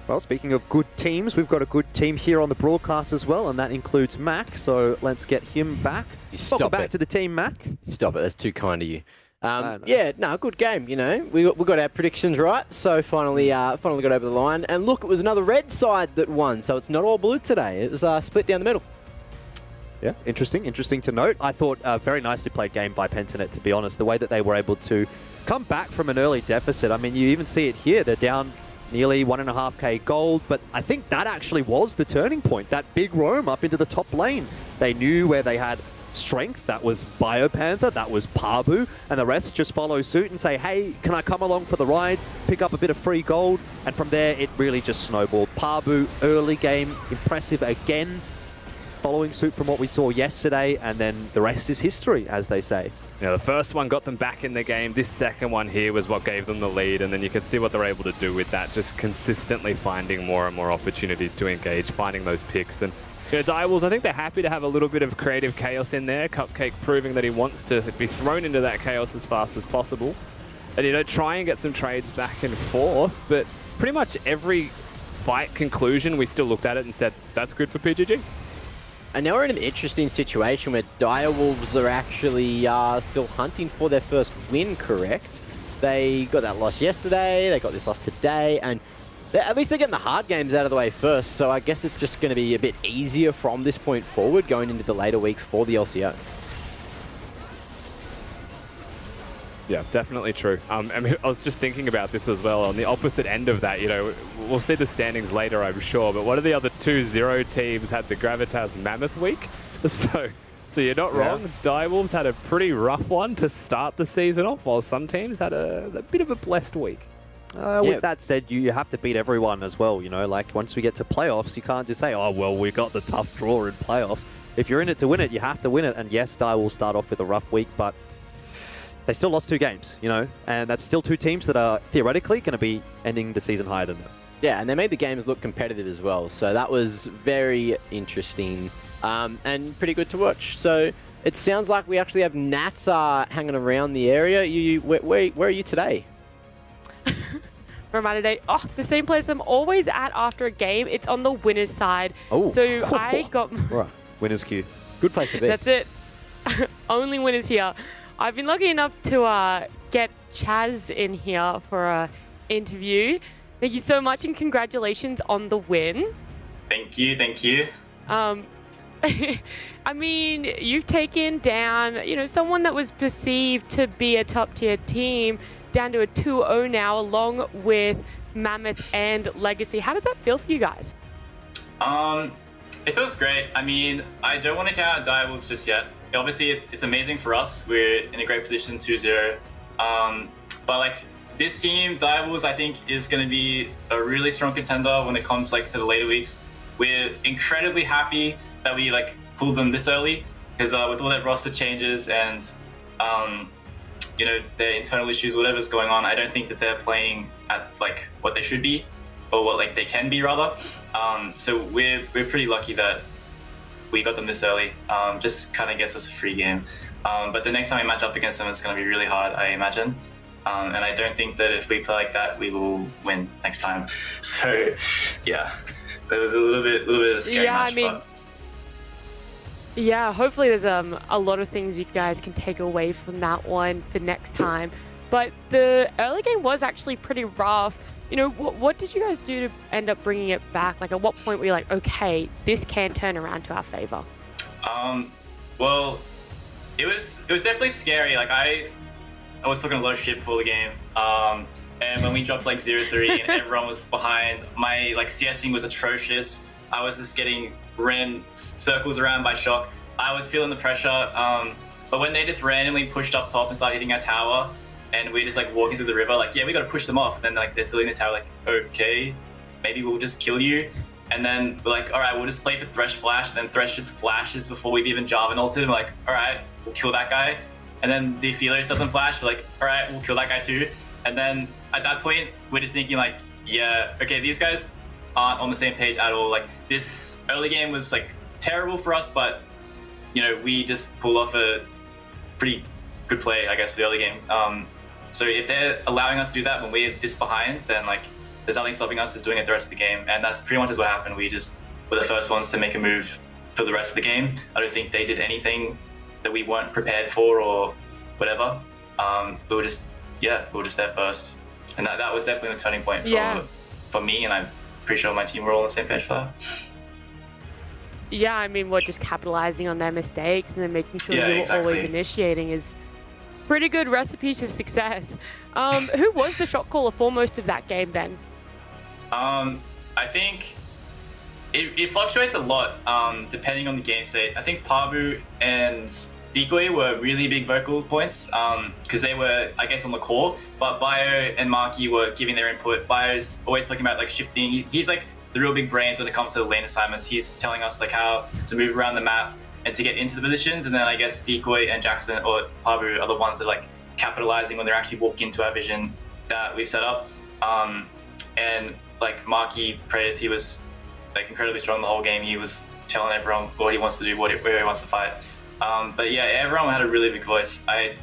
Well, speaking of good teams, we've got a good team here on the broadcast as well, and that includes Mac. So let's get him back. Welcome back to the team, Mac. Stop it. That's too kind of you. Yeah, no, good game. You know, we got our predictions right, so finally got over the line. And look, it was another red side that won, so it's not all blue today. It was split down the middle. Yeah, interesting to note. I thought a very nicely played game by Pentanet, to be honest. The way that they were able to come back from an early deficit. I mean, you even see it here. They're down nearly 1.5k gold, but I think that actually was the turning point. That big roam up into the top lane. They knew where they had strength. That was Biopanther, that was Pabu, and the rest just follow suit and say, hey, can I come along for the ride, pick up a bit of free gold? And from there, it really just snowballed. Pabu, early game, impressive again, following suit from what we saw yesterday, and then the rest is history, as they say. Yeah, the first one got them back in the game. This second one here was what gave them the lead, and then you can see what they're able to do with that, just consistently finding more and more opportunities to engage, finding those picks. And you know, Direwolves, I think they're happy to have a little bit of creative chaos in there. Cupcake proving that he wants to be thrown into that chaos as fast as possible. And, you know, try and get some trades back and forth, but pretty much every fight conclusion, we still looked at it and said, that's good for PGG. And now we're in an interesting situation where Direwolves are actually still hunting for their first win, correct? They got that loss yesterday, they got this loss today, and at least they're getting the hard games out of the way first, so I guess it's just going to be a bit easier from this point forward going into the later weeks for the LCO. Yeah, definitely true. I mean, I was just thinking about this as well. On the opposite end of that, you know, we'll see the standings later, I'm sure, but what are the other 2-0 teams had the Gravitas Mammoth week? So you're not wrong. Direwolves had a pretty rough one to start the season off, while some teams had a bit of a blessed week. With that said, you have to beat everyone as well, you know, like once we get to playoffs, you can't just say, oh, well, we got the tough draw in playoffs. If you're in it to win it, you have to win it. And yes, Dire will start off with a rough week, but they still lost 2 games, you know, and that's still 2 teams that are theoretically going to be ending the season higher than them. Yeah, and they made the games look competitive as well, so that was very interesting and pretty good to watch. So it sounds like we actually have Nats hanging around the area. Where are you today? Reminder day. Oh, the same place I'm always at after a game. It's on the winner's side. Oh. So I got... Right. Winner's queue. Good place to be. That's it. Only winners here. I've been lucky enough to get Chaz in here for an interview. Thank you so much and congratulations on the win. Thank you, thank you. I mean, you've taken down, you know, someone that was perceived to be a top tier team down to a 2-0 now, along with Mammoth and Legacy. How does that feel for you guys? It feels great. I mean, I don't want to count out Direwolves just yet. Obviously, it's amazing for us. We're in a great position, 2-0. But like this team, Direwolves, I think is going to be a really strong contender when it comes like to the later weeks. We're incredibly happy that we like pulled them this early because with all that roster changes and you know, their internal issues, whatever's going on, I don't think that they're playing at like what they should be or what like they can be rather. So we're pretty lucky that we got them this early. Just kind of gets us a free game. But the next time we match up against them, it's going to be really hard, I imagine. And I don't think that if we play like that, we will win next time. So yeah, it was a little bit of a scary match. I mean, yeah, hopefully there's a lot of things you guys can take away from that one for next time. But the early game was actually pretty rough. You know, what did you guys do to end up bringing it back? Like, at what point were you like, okay, this can turn around to our favor? Well, it was definitely scary. Like, I was talking a lot of shit before the game. And when we dropped like 0-3 and everyone was behind, my like CSing was atrocious. I was just getting ran circles around by Shock. I was feeling the pressure. But when they just randomly pushed up top and started hitting our tower, and we're just like walking through the river, like, yeah, we got to push them off. Then like they're still in the tower, like, okay, maybe we'll just kill you. And then we're like, all right, we'll just play for Thresh Flash. And then Thresh just flashes before we've even Jarvan ulted. And we're like, all right, we'll kill that guy. and then the Felix doesn't flash, we're like, all right, we'll kill that guy too. And then at that point, we're just thinking like, yeah, okay, these guys aren't on the same page at all. Like this early game was like terrible for us, but you know, we just pulled off a pretty good play, I guess, for the early game. So if they're allowing us to do that when we're this behind, then like there's nothing stopping us just doing it the rest of the game. And that's pretty much what happened. We just were the first ones to make a move for the rest of the game. I don't think they did anything that we weren't prepared for or whatever. We were just there first. And that was definitely the turning point for me, and I'm pretty sure my team were all on the same page for that. Yeah, I mean, we're just capitalizing on their mistakes and then making sure you're always initiating is pretty good recipe to success. Who was the shot caller for most of that game then? I think it fluctuates a lot depending on the game state. I think Pabu and Decoy were really big vocal points because they were, I guess, on the core, but Bio and Marky were giving their input. Bio's always talking about like shifting. He's like the real big brains when it comes to the lane assignments. He's telling us like how to move around the map and to get into the positions. And then I guess Decoy and Jackson or Pabu are the ones that are like capitalizing when they're actually walking into our vision that we've set up. And like Marky Praith, he was like incredibly strong the whole game. He was telling everyone what he wants to do, where he wants to fight. But yeah, everyone had a really big voice. I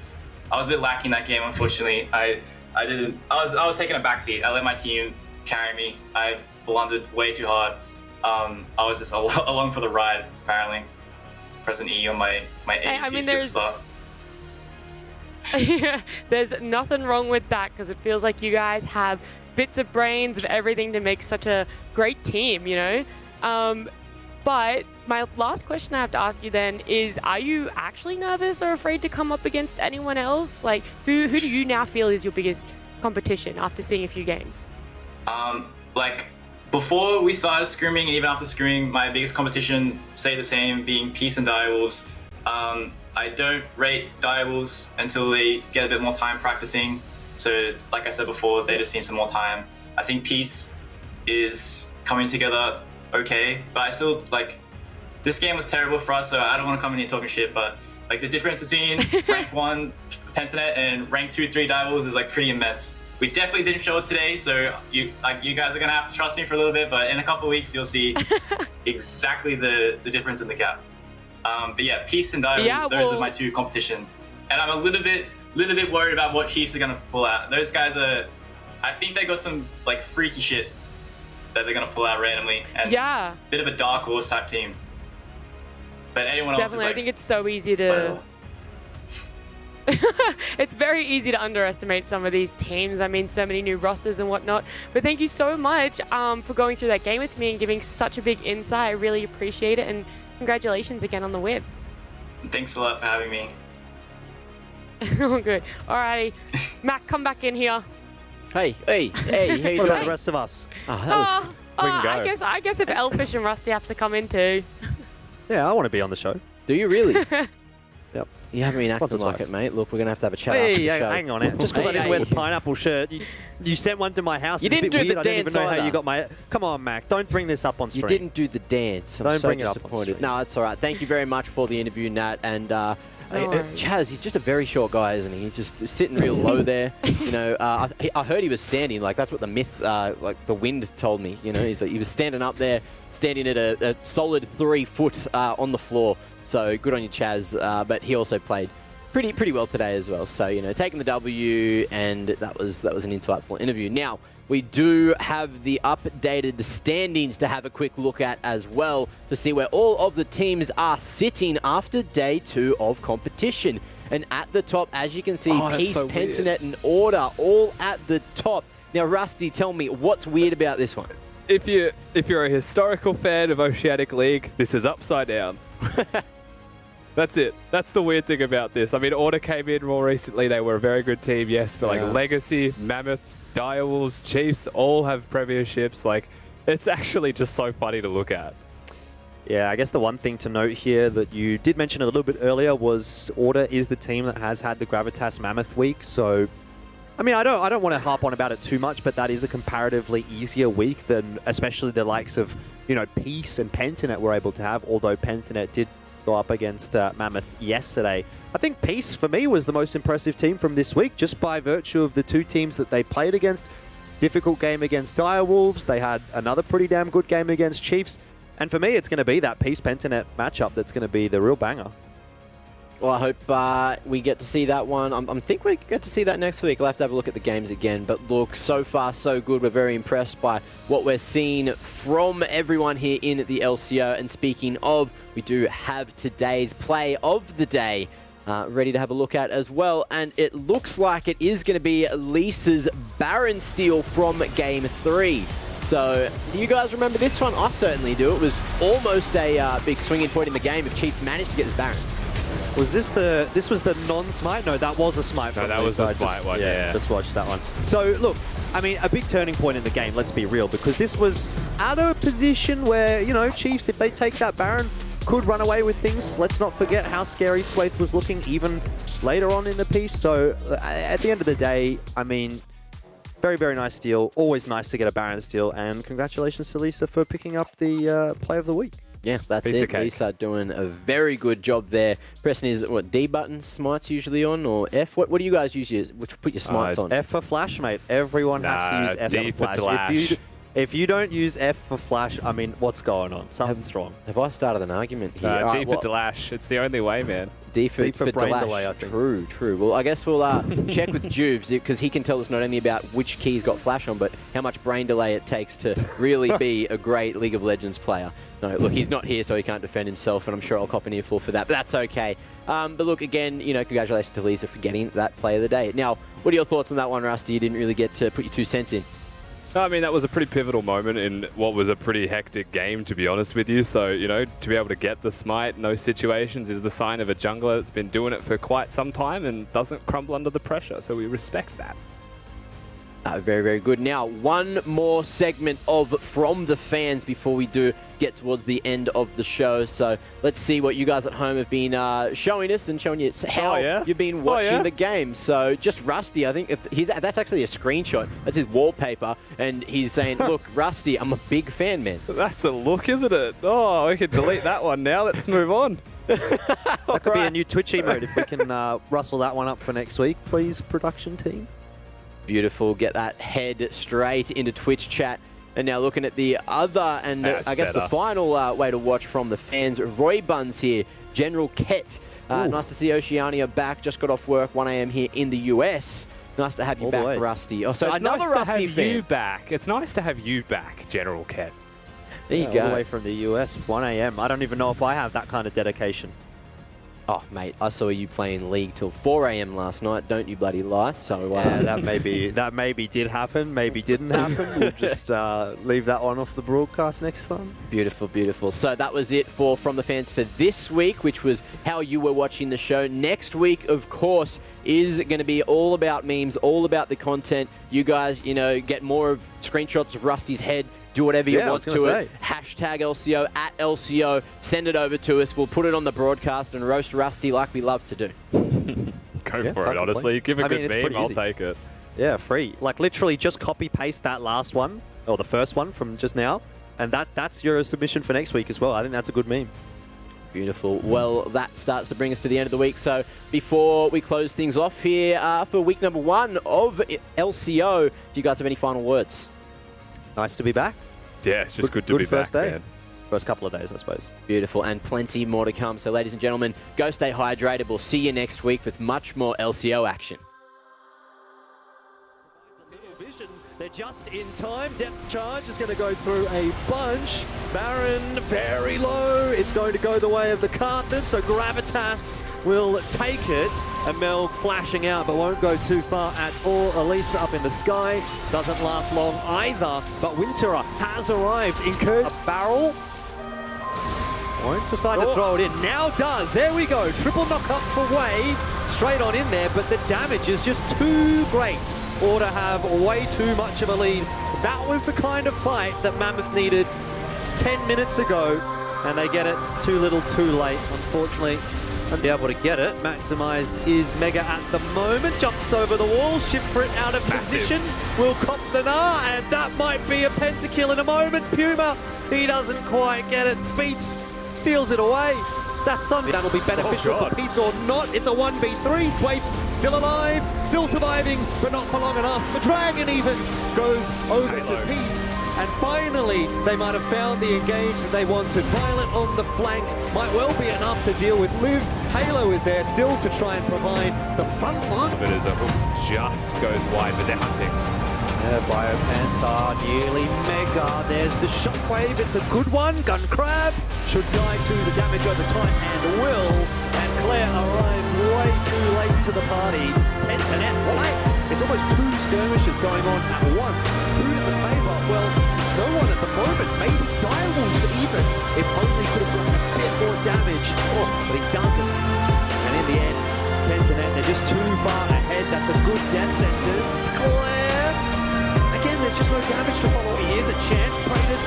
was a bit lacking that game, unfortunately. I was taking a backseat. I let my team carry me. I blundered way too hard. I was just along for the ride, apparently. Pressing E on my ADC superstar. There's nothing wrong with that because it feels like you guys have bits of brains of everything to make such a great team, you know? But my last question I have to ask you then is, are you actually nervous or afraid to come up against anyone else? Like, who do you now feel is your biggest competition after seeing a few games? Like, before we started scrimming and even after scrimming, my biggest competition stayed the same, being Peace and Direwolves. I don't rate Direwolves until they get a bit more time practicing. So, like I said before, they just need some more time. I think Peace is coming together okay, but I still, like, this game was terrible for us, so I don't want to come in here talking shit, but, like, the difference between rank 1 Pentanet and rank 2-3 Direwolves is, like, pretty immense. We definitely didn't show it today, so you guys are gonna have to trust me for a little bit, but in a couple of weeks you'll see exactly the difference in the gap. But yeah, Peace and Direwolves, those are my two competition. And I'm a little bit worried about what Chiefs are gonna pull out. Those guys I think they got some like freaky shit that they're gonna pull out randomly, and a bit of a dark horse type team. But anyone else is like, I think it's so easy to. It's very easy to underestimate some of these teams. I mean, so many new rosters and whatnot. But thank you so much for going through that game with me and giving such a big insight. I really appreciate it, and congratulations again on the win. Thanks a lot for having me. Oh, good. Alrighty, Mac, come back in here. Hey, how you doing? What about the rest of us? Oh, that was... We can go. I guess if Elfish and Rusty have to come in too. Yeah, I want to be on the show. Do you really? Yep. You haven't been acting like it, mate. Look, we're going to have a chat after the show. Hang on. Just because I didn't wear the pineapple shirt, you sent one to my house. You it's didn't a bit do the weird. I don't even dance know how either. you got my... Come on, Mac. Don't bring this up on stream. You didn't do the dance. I'm Don't so bring it up on disappointed. stream. No, it's all right. Thank you very much for the interview, Nat. And Chaz, he's just a very short guy, isn't he? He's just sitting real low there. You know, I heard he was standing. Like, that's what the myth, like the wind told me. You know, he was standing up there, standing at a solid 3 foot on the floor. So good on you, Chaz. But he also played pretty well today as well. So, you know, taking the W, and that was an insightful interview. Now, we do have the updated standings to have a quick look at as well to see where all of the teams are sitting after day 2 of competition. And at the top, as you can see, Peace, so Pentanet, and Order all at the top. Now, Rusty, tell me, what's weird about this one? If you're a historical fan of Oceanic League, this is upside down. That's it. That's the weird thing about this. I mean, Order came in more recently. They were a very good team, yes, but like Legacy, Mammoth, Direwolves, Chiefs all have premierships. Like, it's actually just so funny to look at. Yeah, I guess the one thing to note here that you did mention a little bit earlier was Order is the team that has had the Gravitas Mammoth week. So, I mean, I don't want to harp on about it too much, but that is a comparatively easier week than especially the likes of, you know, Peace and Pentanet were able to have, although Pentanet did go up against Mammoth yesterday. I think Peace, for me, was the most impressive team from this week, just by virtue of the two teams that they played against. Difficult game against Direwolves. They had another pretty damn good game against Chiefs. And for me, it's going to be that Peace Pentanet matchup that's going to be the real banger. Well, I hope we get to see that one. I think we get to see that next week. I'll have to have a look at the games again. But look, so far, so good. We're very impressed by what we're seeing from everyone here in the LCO. And speaking of, we do have today's play of the day ready to have a look at as well. And it looks like it is going to be Lisa's Baron steal from Game 3. So, do you guys remember this one? I certainly do. It was almost a big swinging point in the game if Chiefs managed to get this Baron. Was this was the non-smite? No, that was a smite. No, that was the smite one, yeah. Just watched that one. So, look, I mean, a big turning point in the game, let's be real, because this was at a position where, you know, Chiefs, if they take that Baron, could run away with things. Let's not forget how scary Swaith was looking even later on in the piece. So, at the end of the day, I mean, very, very nice steal. Always nice to get a Baron steal, and congratulations to Lisa for picking up the play of the week. Yeah, that's it. Lisa doing a very good job there. Pressing his, what, D button smites usually on, or F? What do you guys usually put your smites on? F for flash, mate. Everyone has to use F D for for flash. Dlash. If you don't use F for flash, I mean, what's going on? Something's wrong. Have I started an argument here? D for Dlash. It's the only way, man. D for brain Dlash. delay, I think. True. Well, I guess we'll check with Jubes, because he can tell us not only about which key's got flash on, but how much brain delay it takes to really be a great League of Legends player. No, look, he's not here, so he can't defend himself, and I'm sure I'll cop an earful for that, but that's okay. But look, again, you know, congratulations to Lisa for getting that play of the day. Now, what are your thoughts on that one, Rusty? You didn't really get to put your 2 cents in. I mean, that was a pretty pivotal moment in what was a pretty hectic game, to be honest with you. So, you know, to be able to get the smite in those situations is the sign of a jungler that's been doing it for quite some time and doesn't crumble under the pressure. So we respect that. Very, very good. Now, one more segment of From the Fans before we do get towards the end of the show. So let's see what you guys at home have been showing us and showing you how you've been watching the game. So just Rusty, I think that's actually a screenshot. That's his wallpaper. And he's saying, look, Rusty, I'm a big fan, man. That's a look, isn't it? Oh, we can delete that one now. Let's move on. That could be a new Twitch emote if we can rustle that one up for next week, please, production team. Beautiful. Get that head straight into Twitch chat. And now looking at the other and I guess the final way to watch From the Fans, Roy Buns here, General Ket. Nice to see Oceania back. Just got off work, 1 a.m. here in the US. Nice to have you back, Rusty. Oh, so it's another nice Rusty to have fan. you back. It's nice to have you back, General Ket. There you go. All the way from the US, 1 a.m. I don't even know if I have that kind of dedication. Oh, mate, I saw you playing League till 4 a.m. last night. Don't you bloody lie. So yeah, that maybe did happen, maybe didn't happen. We'll just leave that one off the broadcast next time. Beautiful, beautiful. So that was it for From the Fans for this week, which was how you were watching the show. Next week, of course, is going to be all about memes, all about the content. You guys, you know, get more of screenshots of Rusty's head. Do whatever you want to it. Hashtag LCO, at LCO. Send it over to us. We'll put it on the broadcast and roast Rusty like we love to do. Go for it, honestly. Give a good meme, I'll take it. Yeah, free. Like, literally just copy-paste that last one, or the first one from just now, and that's your submission for next week as well. I think that's a good meme. Beautiful. Well, that starts to bring us to the end of the week. So before we close things off here for week number 1 of LCO, do you guys have any final words? Nice to be back. Yeah, it's just good to be first back, day. man. First couple of days, I suppose. Beautiful, and plenty more to come. So ladies and gentlemen, go stay hydrated. We'll see you next week with much more LCO action. They're just in time. Depth charge is going to go through a bunch. Baron very low. It's going to go the way of the Karthus, so Gravitas will take it. Amel flashing out, but won't go too far at all. Elisa up in the sky. Doesn't last long either, but Winterer has arrived. Incurred a barrel. Won't decide to throw it in. Now does. There we go. Triple knock up for Wave. Straight on in there, but the damage is just too great or to have way too much of a lead. That was the kind of fight that Mammoth needed 10 minutes ago, and they get it too little too late, unfortunately. And be able to get it. Maximize is Mega at the moment. Jumps over the wall. Shift out of position. Will cop the Gnar, and that might be a pentakill in a moment. Puma, he doesn't quite get it. Beats, steals it away. That's something that'll be beneficial for Peace or not. It's a 1v3. Swape still alive, still surviving, but not for long enough. The Dragon even goes over to Peace. And finally, they might have found the engage that they wanted. Violet on the flank might well be enough to deal with Liv. Halo is there still to try and provide the front line. It is a hook just goes wide, but they're hunting. Biopanther nearly mega. There's the shockwave. It's a good one. Gun Crab should die to the damage over time and will. And Claire arrives way too late to the party. Internet, what? It's almost 2 skirmishes going on at once. Who does it favour? Well, no one at the moment. Maybe Direwolves even. If only could have done a bit more damage. Oh, but he doesn't. And in the end, Pentanet, they're just too far ahead. That's a good death sentence. Claire. Again, there's just no damage to follow. Here's a chance. Prated.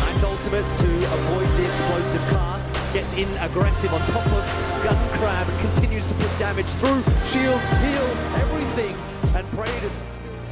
Nice ultimate to avoid the explosive cast. Gets in aggressive on top of Gun Crab and continues to put damage through shields, heals, everything. And Prated still...